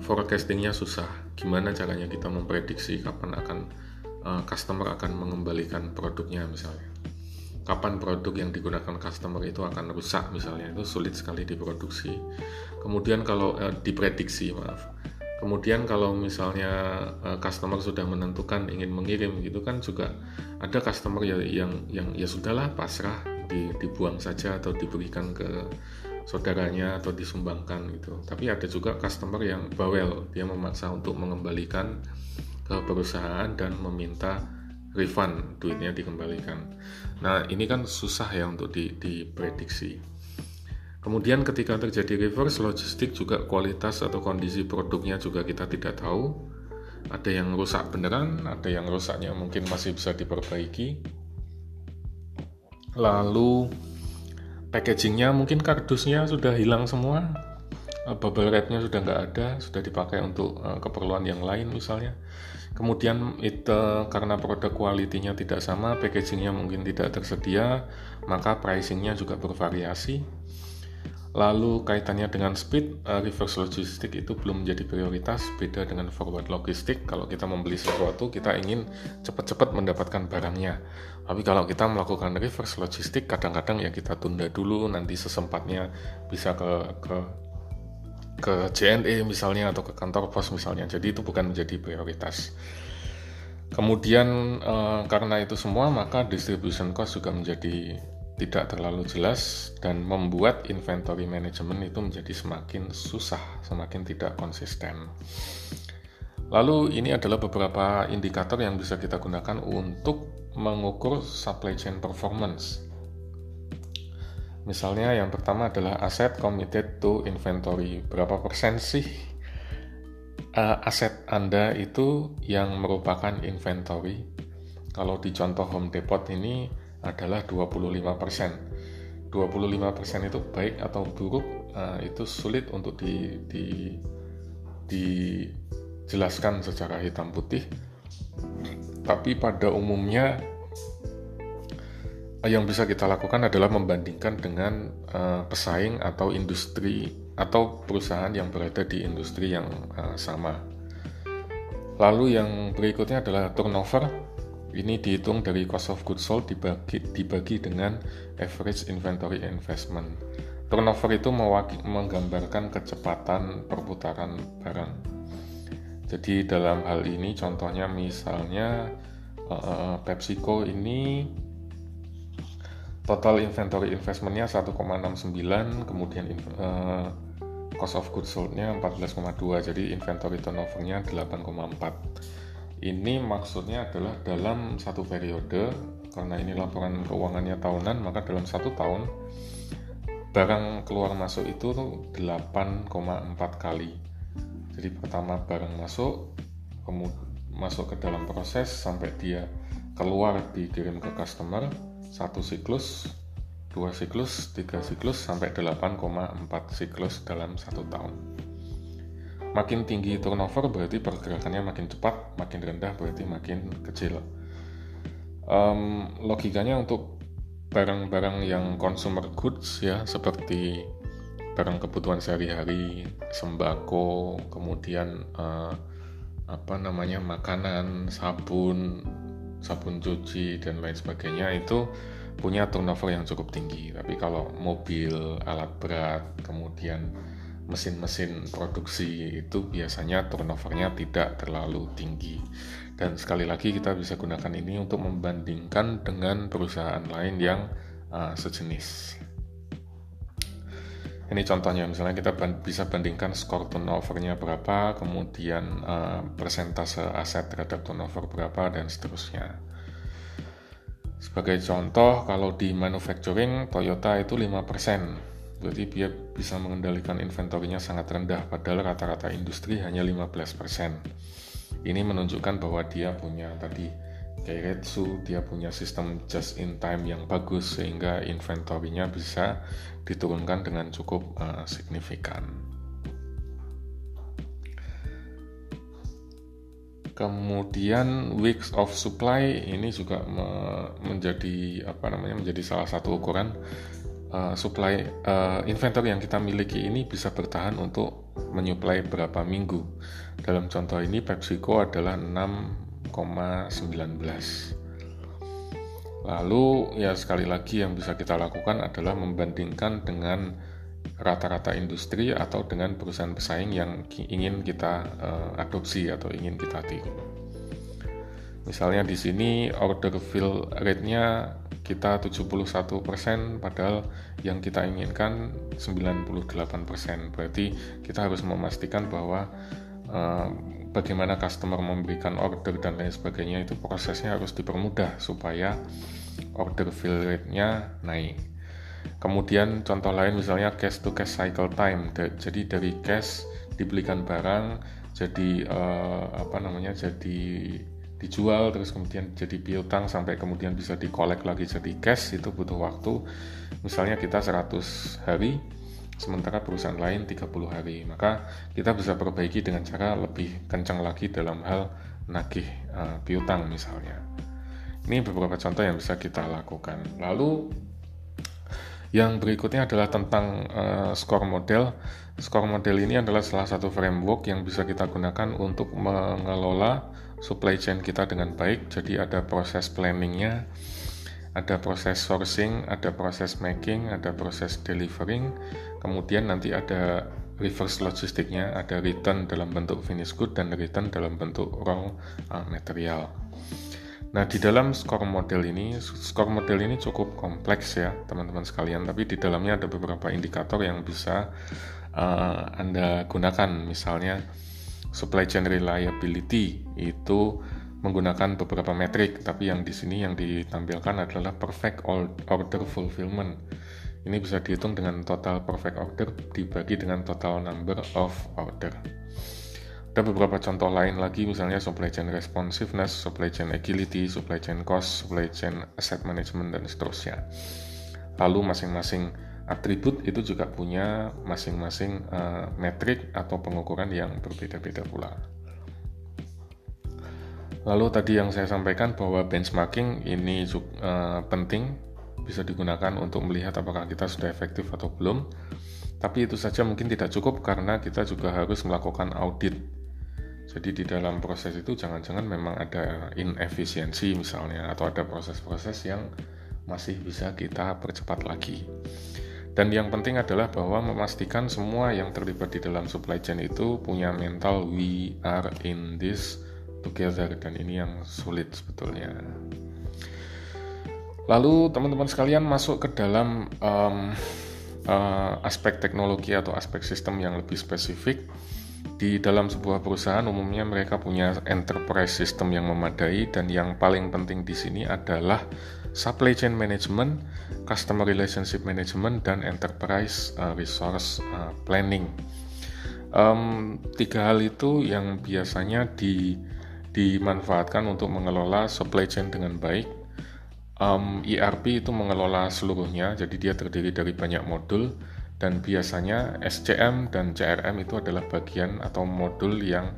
forecastingnya susah. Gimana caranya kita memprediksi kapan akan customer akan mengembalikan produknya misalnya. Kapan produk yang digunakan customer itu akan rusak misalnya, itu sulit sekali diproduksi. Kemudian kalau diprediksi, Kemudian kalau misalnya customer sudah menentukan ingin mengirim gitu kan, juga ada customer yang ya sudahlah pasrah, dibuang saja atau diberikan ke saudaranya atau disumbangkan gitu. Tapi ada juga customer yang bawel, dia memaksa untuk mengembalikan ke perusahaan dan meminta refund, duitnya dikembalikan. Nah ini kan susah ya untuk diprediksi. Kemudian ketika terjadi reverse logistik juga kualitas atau kondisi produknya juga kita tidak tahu. Ada yang rusak beneran, ada yang rusaknya mungkin masih bisa diperbaiki. Lalu packagingnya mungkin kardusnya sudah hilang semua, bubble wrapnya sudah nggak ada, sudah dipakai untuk keperluan yang lain misalnya. Kemudian itu karena produk quality-nya tidak sama, packaging-nya mungkin tidak tersedia, maka pricing-nya juga bervariasi. Lalu kaitannya dengan speed, reverse logistik itu belum menjadi prioritas, beda dengan forward logistik. Kalau kita membeli sesuatu, kita ingin cepat-cepat mendapatkan barangnya. Tapi kalau kita melakukan reverse logistik, kadang-kadang ya kita tunda dulu, nanti sesempatnya bisa ke JNE misalnya, atau ke kantor pos misalnya. Jadi itu bukan menjadi prioritas. Kemudian karena itu semua, maka distribution cost juga menjadi tidak terlalu jelas dan membuat inventory management itu menjadi semakin susah, semakin tidak konsisten. Lalu ini adalah beberapa indikator yang bisa kita gunakan untuk mengukur supply chain performance. Misalnya yang pertama adalah asset committed to inventory. Berapa persen sih aset Anda itu yang merupakan inventory? Kalau di contoh Home Depot ini adalah 25%. 25% itu baik atau buruk, itu sulit untuk dijelaskan secara hitam putih. Tapi pada umumnya yang bisa kita lakukan adalah membandingkan dengan pesaing atau industri atau perusahaan yang berada di industri yang sama. Lalu yang berikutnya adalah turnover. Ini dihitung dari cost of goods sold dibagi dengan average inventory investment. Turnover itu menggambarkan kecepatan perputaran barang. Jadi dalam hal ini contohnya misalnya PepsiCo ini total inventory investment-nya 1,69, kemudian cost of goods sold-nya 14,2, jadi inventory turnover-nya 8,4. Ini maksudnya adalah dalam satu periode, karena ini laporan keuangannya tahunan, maka dalam 1 tahun barang keluar masuk itu 8,4 kali. Jadi pertama barang masuk, kemudian masuk ke dalam proses sampai dia keluar dikirim ke customer, 1 siklus, 2 siklus, 3 siklus, sampai 8,4 siklus dalam 1 tahun. Makin tinggi turnover berarti pergerakannya makin cepat, makin rendah berarti makin kecil. Logikanya untuk barang-barang yang consumer goods ya, seperti barang kebutuhan sehari-hari, sembako, kemudian makanan, sabun cuci dan lain sebagainya, itu punya turnover yang cukup tinggi. Tapi kalau mobil, alat berat, kemudian mesin-mesin produksi itu biasanya turnovernya tidak terlalu tinggi. Dan sekali lagi kita bisa gunakan ini untuk membandingkan dengan perusahaan lain yang sejenis. Ini contohnya, misalnya kita bisa bandingkan skor turnovernya berapa, kemudian persentase aset terhadap turnover berapa, dan seterusnya. Sebagai contoh, kalau di manufacturing, Toyota itu 5%. Berarti dia bisa mengendalikan inventorinya sangat rendah, padahal rata-rata industri hanya 15%. Ini menunjukkan bahwa dia punya Keiretsu, dia punya sistem just in time yang bagus, sehingga inventorinya bisa diturunkan dengan cukup signifikan. Kemudian weeks of supply ini juga menjadi salah satu ukuran inventory yang kita miliki ini bisa bertahan untuk menyuplai berapa minggu. Dalam contoh ini PepsiCo adalah 6,19. Lalu ya sekali lagi yang bisa kita lakukan adalah membandingkan dengan rata-rata industri atau dengan perusahaan pesaing yang ingin kita adopsi atau ingin kita tiru. Misalnya di sini order fill rate-nya kita 71%, padahal yang kita inginkan 98%. Berarti kita harus memastikan bahwa bagaimana customer memberikan order dan lain sebagainya, itu prosesnya harus dipermudah supaya order fill rate-nya naik. Kemudian contoh lain misalnya cash to cash cycle time. Jadi dari cash dibelikan barang jadi jadi dijual, terus kemudian jadi piutang, sampai kemudian bisa dikolek lagi jadi cash, itu butuh waktu. Misalnya kita 100 hari, sementara perusahaan lain 30 hari. Maka kita bisa perbaiki dengan cara lebih kencang lagi dalam hal nagih piutang misalnya. Ini beberapa contoh yang bisa kita lakukan. Lalu yang berikutnya adalah tentang score model. Score model ini adalah salah satu framework yang bisa kita gunakan untuk mengelola supply chain kita dengan baik. Jadi ada proses planningnya, ada proses sourcing, ada proses making, ada proses delivering, kemudian nanti ada reverse logistiknya, ada return dalam bentuk finished good dan return dalam bentuk raw material. Nah, di dalam score model ini cukup kompleks ya teman-teman sekalian, tapi di dalamnya ada beberapa indikator yang bisa Anda gunakan. Misalnya supply chain reliability itu menggunakan beberapa metrik, tapi yang di sini yang ditampilkan adalah perfect order fulfillment. Ini bisa dihitung dengan total perfect order dibagi dengan total number of order. Ada beberapa contoh lain lagi, misalnya supply chain responsiveness, supply chain agility, supply chain cost, supply chain asset management, dan seterusnya. Lalu masing-masing atribut itu juga punya masing-masing metrik atau pengukuran yang berbeda-beda pula. Lalu tadi yang saya sampaikan bahwa benchmarking ini penting, bisa digunakan untuk melihat apakah kita sudah efektif atau belum. Tapi itu saja mungkin tidak cukup karena kita juga harus melakukan audit. Jadi di dalam proses itu jangan-jangan memang ada inefisiensi misalnya, atau ada proses-proses yang masih bisa kita percepat lagi. Dan yang penting adalah bahwa memastikan semua yang terlibat di dalam supply chain itu punya mental we are in this together, dan ini yang sulit sebetulnya. Lalu teman-teman sekalian masuk ke dalam aspek teknologi atau aspek sistem yang lebih spesifik. Di dalam sebuah perusahaan umumnya mereka punya enterprise system yang memadai, dan yang paling penting di sini adalah supply chain management, customer relationship management, dan enterprise resource planning. Tiga hal itu yang biasanya dimanfaatkan untuk mengelola supply chain dengan baik. ERP itu mengelola seluruhnya, jadi dia terdiri dari banyak modul, dan biasanya SCM dan CRM itu adalah bagian atau modul yang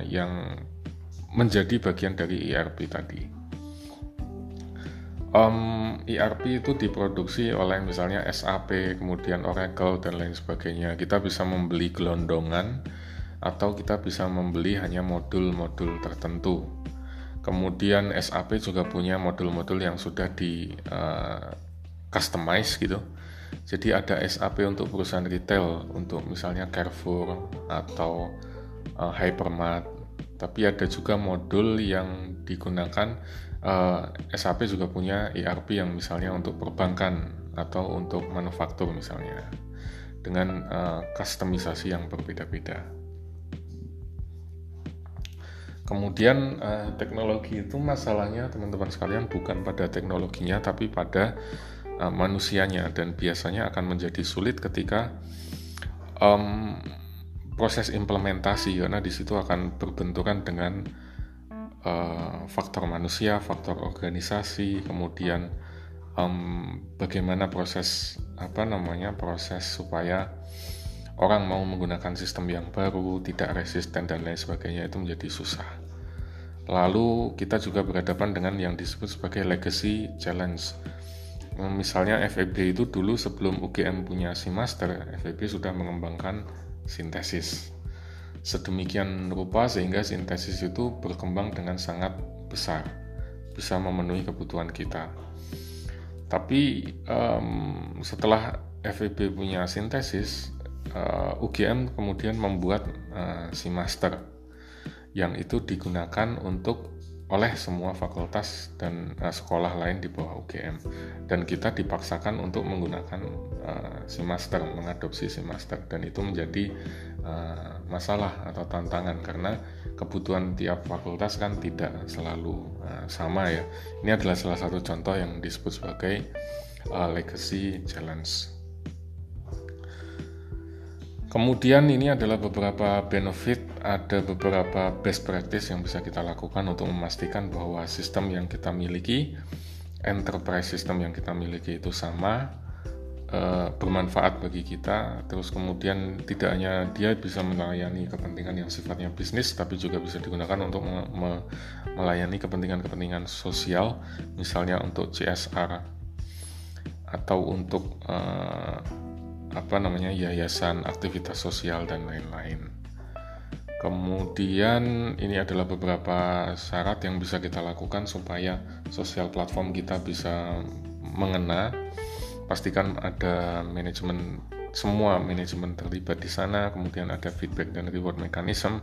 yang menjadi bagian dari ERP tadi. ERP itu diproduksi oleh misalnya SAP, kemudian Oracle, dan lain sebagainya. Kita bisa membeli gelondongan atau kita bisa membeli hanya modul-modul tertentu. Kemudian SAP juga punya modul-modul yang sudah di customize gitu. Jadi ada SAP untuk perusahaan retail, untuk misalnya Carrefour atau Hypermart. Tapi ada juga modul yang digunakan, SAP juga punya ERP yang misalnya untuk perbankan atau untuk manufaktur misalnya, dengan customisasi yang berbeda-beda. Kemudian teknologi itu masalahnya teman-teman sekalian bukan pada teknologinya, tapi pada manusianya, dan biasanya akan menjadi sulit ketika proses implementasi, karena di situ akan berbenturan dengan faktor manusia, faktor organisasi, kemudian bagaimana proses supaya orang mau menggunakan sistem yang baru, tidak resisten dan lain sebagainya, itu menjadi susah. Lalu kita juga berhadapan dengan yang disebut sebagai legacy challenge. Misalnya FEB itu dulu sebelum UGM punya SIMaster, FEB sudah mengembangkan sintesis. Sedemikian rupa sehingga sintesis itu berkembang dengan sangat besar, bisa memenuhi kebutuhan kita. Tapi setelah FEB punya sintesis, UGM kemudian membuat SIMaster yang itu digunakan oleh semua fakultas dan sekolah lain di bawah UGM, dan kita dipaksakan untuk menggunakan SIMaster, mengadopsi SIMaster, dan itu menjadi masalah atau tantangan karena kebutuhan tiap fakultas kan tidak selalu sama ya. Ini adalah salah satu contoh yang disebut sebagai legacy challenge. Kemudian ini adalah beberapa benefit, ada beberapa best practice yang bisa kita lakukan untuk memastikan bahwa sistem yang kita miliki, enterprise system yang kita miliki itu sama, bermanfaat bagi kita. Terus kemudian tidak hanya dia bisa melayani kepentingan yang sifatnya bisnis, tapi juga bisa digunakan untuk melayani kepentingan-kepentingan sosial, misalnya untuk CSR atau untuk yayasan, aktivitas sosial dan lain-lain. Kemudian ini adalah beberapa syarat yang bisa kita lakukan supaya sosial platform kita bisa mengena. Pastikan ada semua manajemen terlibat di sana, kemudian ada feedback dan reward mechanism,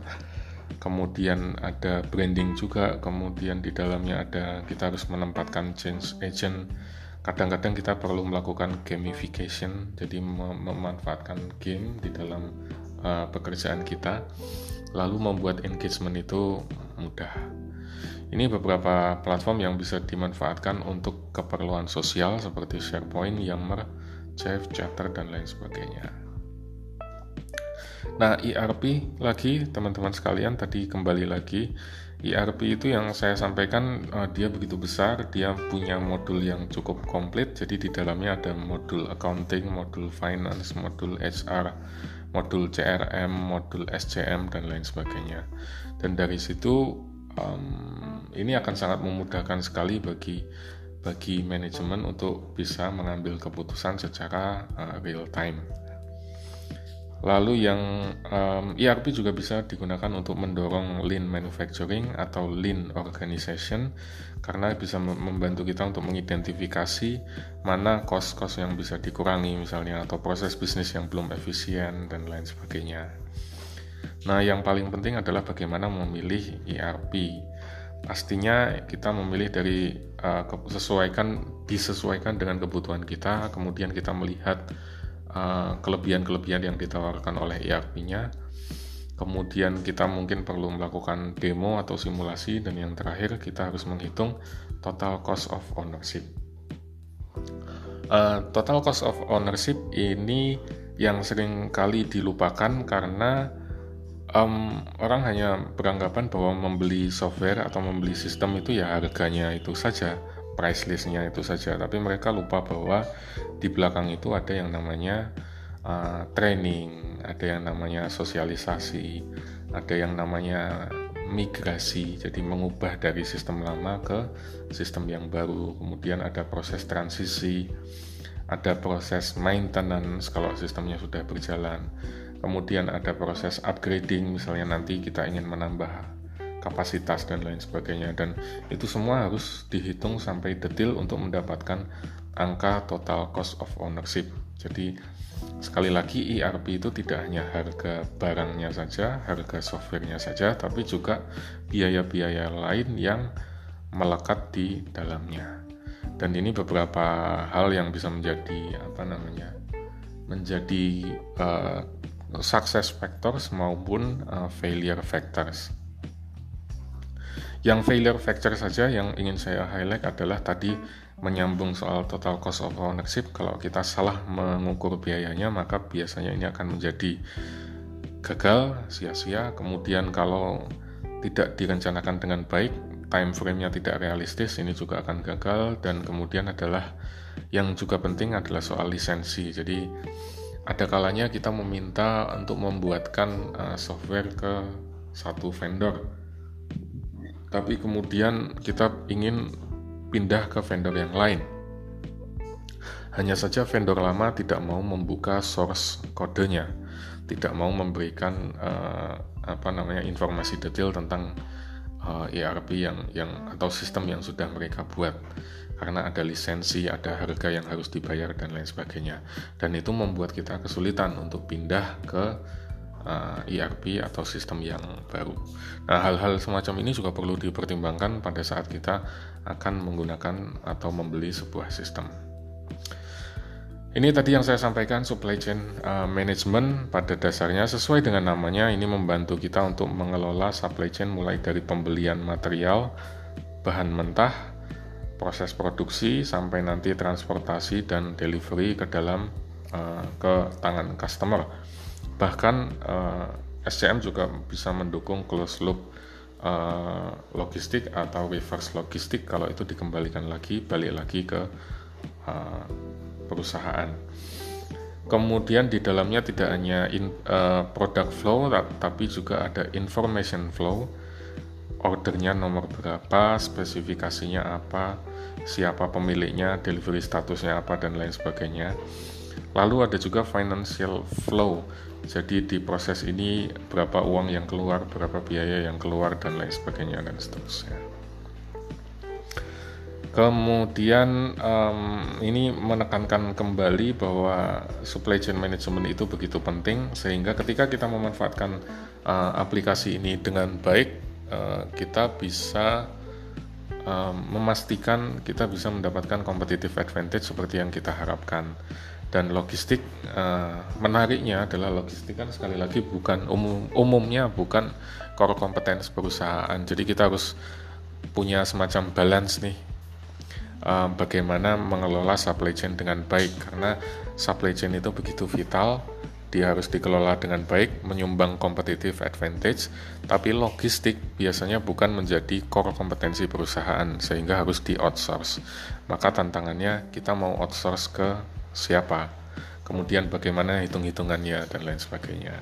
kemudian ada branding juga, kemudian di dalamnya kita harus menempatkan change agent. Kadang-kadang kita perlu melakukan gamification, jadi memanfaatkan game di dalam pekerjaan kita, lalu membuat engagement itu mudah. Ini beberapa platform yang bisa dimanfaatkan untuk keperluan sosial seperti SharePoint, Yammer, Chive, Chatter, dan lain sebagainya. Nah, ERP lagi, teman-teman sekalian, tadi kembali lagi. ERP itu yang saya sampaikan, dia begitu besar, dia punya modul yang cukup komplit, jadi di dalamnya ada modul accounting, modul finance, modul HR, modul CRM, modul SCM, dan lain sebagainya. Dan dari situ ini akan sangat memudahkan sekali bagi manajemen untuk bisa mengambil keputusan secara real time. Lalu yang ERP juga bisa digunakan untuk mendorong lean manufacturing atau lean organization, karena bisa membantu kita untuk mengidentifikasi mana cost-cost yang bisa dikurangi misalnya, atau proses bisnis yang belum efisien dan lain sebagainya. Nah, yang paling penting adalah bagaimana memilih ERP. Pastinya kita memilih disesuaikan dengan kebutuhan kita, kemudian kita melihat kelebihan-kelebihan yang ditawarkan oleh ERP-nya. Kemudian kita mungkin perlu melakukan demo atau simulasi, dan yang terakhir kita harus menghitung total cost of ownership. Total cost of ownership ini yang sering kali dilupakan karena orang hanya beranggapan bahwa membeli software atau membeli sistem itu ya harganya itu saja, price list-nya itu saja, tapi mereka lupa bahwa di belakang itu ada yang namanya training, ada yang namanya sosialisasi, ada yang namanya migrasi, jadi mengubah dari sistem lama ke sistem yang baru, kemudian ada proses transisi, ada proses maintenance kalau sistemnya sudah berjalan, kemudian ada proses upgrading, misalnya nanti kita ingin menambah kapasitas dan lain sebagainya, dan itu semua harus dihitung sampai detail untuk mendapatkan angka total cost of ownership. Jadi sekali lagi, ERP itu tidak hanya harga barangnya saja, harga softwarenya saja, tapi juga biaya-biaya lain yang melekat di dalamnya. Dan ini beberapa hal yang bisa menjadi success factors maupun failure factors. Yang failure factor saja yang ingin saya highlight adalah tadi menyambung soal total cost of ownership. Kalau kita salah mengukur biayanya, maka biasanya ini akan menjadi gagal, sia-sia. Kemudian kalau tidak direncanakan dengan baik, time frame-nya tidak realistis, ini juga akan gagal. Dan kemudian adalah yang juga penting adalah soal lisensi. Jadi ada kalanya kita meminta untuk membuatkan software ke satu vendor, tapi kemudian kita ingin pindah ke vendor yang lain. Hanya saja vendor lama tidak mau membuka source kodenya, tidak mau memberikan informasi detail tentang ERP yang atau sistem yang sudah mereka buat, karena ada lisensi, ada harga yang harus dibayar dan lain sebagainya, dan itu membuat kita kesulitan untuk pindah ke ERP atau sistem yang baru. Nah, hal-hal semacam ini juga perlu dipertimbangkan pada saat kita akan menggunakan atau membeli sebuah sistem. Ini tadi yang saya sampaikan, supply chain management pada dasarnya sesuai dengan namanya, ini membantu kita untuk mengelola supply chain mulai dari pembelian material, bahan mentah, proses produksi, sampai nanti transportasi dan delivery ke tangan customer. Bahkan SCM juga bisa mendukung closed loop logistik atau reverse logistik kalau itu dikembalikan balik lagi ke perusahaan. Kemudian di dalamnya tidak hanya product flow, tapi juga ada information flow, ordernya nomor berapa, spesifikasinya apa, siapa pemiliknya, delivery statusnya apa, dan lain sebagainya. Lalu ada juga financial flow, jadi di proses ini berapa uang yang keluar, berapa biaya yang keluar, dan lain sebagainya, dan seterusnya. Kemudian ini menekankan kembali bahwa supply chain management itu begitu penting, sehingga ketika kita memanfaatkan aplikasi ini dengan baik, kita bisa memastikan kita bisa mendapatkan competitive advantage seperti yang kita harapkan. Dan logistik, menariknya adalah logistik kan sekali lagi bukan umumnya bukan core competence perusahaan, jadi kita harus punya semacam balance nih, bagaimana mengelola supply chain dengan baik, karena supply chain itu begitu vital, dia harus dikelola dengan baik, menyumbang competitive advantage, tapi logistik biasanya bukan menjadi core kompetensi perusahaan, sehingga harus di-outsource. Maka tantangannya kita mau outsource ke siapa, kemudian bagaimana hitung-hitungannya, dan lain sebagainya.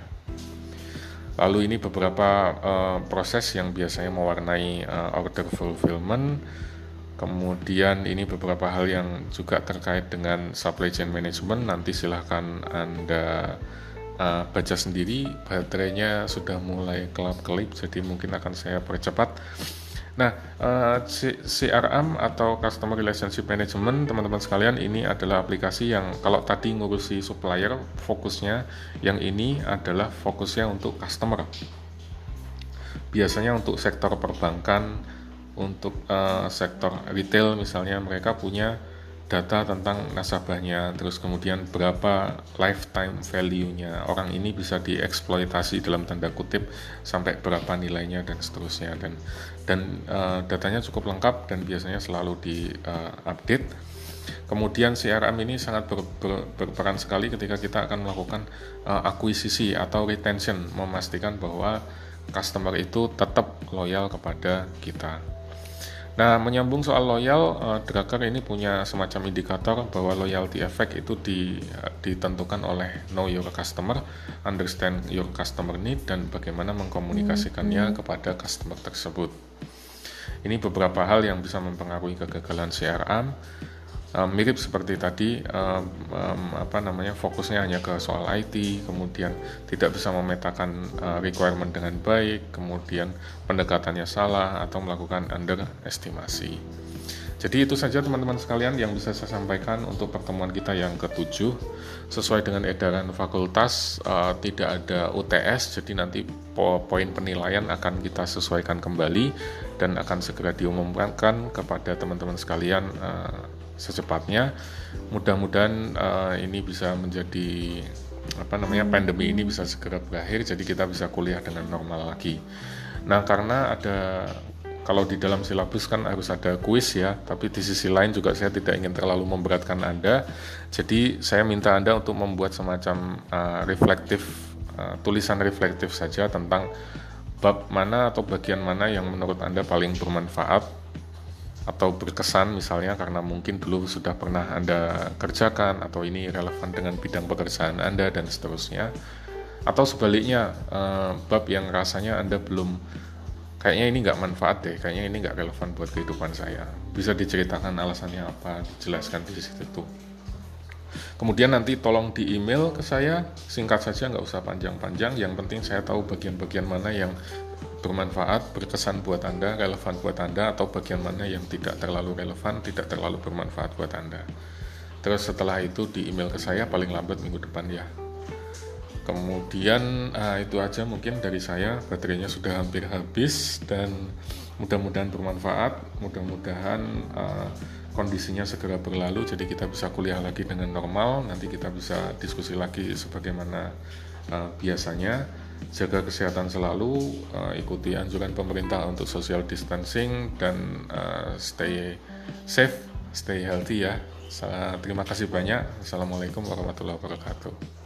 Lalu ini beberapa proses yang biasanya mewarnai order fulfillment. Kemudian ini beberapa hal yang juga terkait dengan supply chain management. Nanti silahkan Anda baca sendiri, baterainya sudah mulai kelap-kelip, jadi mungkin akan saya percepat. Nah, CRM atau Customer Relationship Management, teman-teman sekalian, ini adalah aplikasi yang kalau tadi ngurusi supplier fokusnya, yang ini adalah fokusnya untuk customer. Biasanya untuk sektor perbankan, untuk sektor retail misalnya, mereka punya data tentang nasabahnya, terus kemudian berapa lifetime value-nya, orang ini bisa dieksploitasi dalam tanda kutip sampai berapa nilainya, dan seterusnya, dan datanya cukup lengkap dan biasanya selalu di-update. Kemudian CRM ini sangat berperan sekali ketika kita akan melakukan akuisisi atau retention, memastikan bahwa customer itu tetap loyal kepada kita. Nah, menyambung soal loyal, Drucker ini punya semacam indikator bahwa loyalty effect itu ditentukan oleh know your customer, understand your customer need, dan bagaimana mengkomunikasikannya kepada customer tersebut. Ini beberapa hal yang bisa mempengaruhi kegagalan CRM. Mirip seperti tadi, fokusnya hanya ke soal IT, kemudian tidak bisa memetakan requirement dengan baik, kemudian pendekatannya salah atau melakukan underestimasi. Jadi itu saja teman-teman sekalian yang bisa saya sampaikan untuk pertemuan kita yang ke-7. Sesuai dengan edaran fakultas, tidak ada UTS, jadi nanti poin penilaian akan kita sesuaikan kembali dan akan segera diumumkan kepada teman-teman sekalian secepatnya. Mudah-mudahan ini bisa menjadi pandemi ini bisa segera berakhir, jadi kita bisa kuliah dengan normal lagi. Nah, karena kalau di dalam silabus kan harus ada kuis ya, tapi di sisi lain juga saya tidak ingin terlalu memberatkan Anda, jadi saya minta Anda untuk membuat semacam tulisan reflektif saja tentang bab mana atau bagian mana yang menurut Anda paling bermanfaat atau berkesan, misalnya karena mungkin dulu sudah pernah Anda kerjakan, atau ini relevan dengan bidang pekerjaan Anda, dan seterusnya. Atau sebaliknya, bab yang rasanya Anda belum, kayaknya ini nggak manfaat deh, kayaknya ini nggak relevan buat kehidupan saya. Bisa diceritakan alasannya apa, dijelaskan di situ. Kemudian nanti tolong di email ke saya, singkat saja, nggak usah panjang-panjang, yang penting saya tahu bagian-bagian mana yang bermanfaat, berkesan buat Anda, relevan buat Anda, atau bagian mana yang tidak terlalu relevan, tidak terlalu bermanfaat buat Anda. Terus setelah itu di email ke saya paling lambat minggu depan ya. Kemudian itu aja mungkin dari saya, baterainya sudah hampir habis, dan mudah-mudahan bermanfaat, mudah-mudahan kondisinya segera berlalu, jadi kita bisa kuliah lagi dengan normal, nanti kita bisa diskusi lagi sebagaimana biasanya. Jaga kesehatan selalu, ikuti anjuran pemerintah untuk social distancing, dan stay safe, stay healthy ya. Terima kasih banyak. Assalamualaikum warahmatullahi wabarakatuh.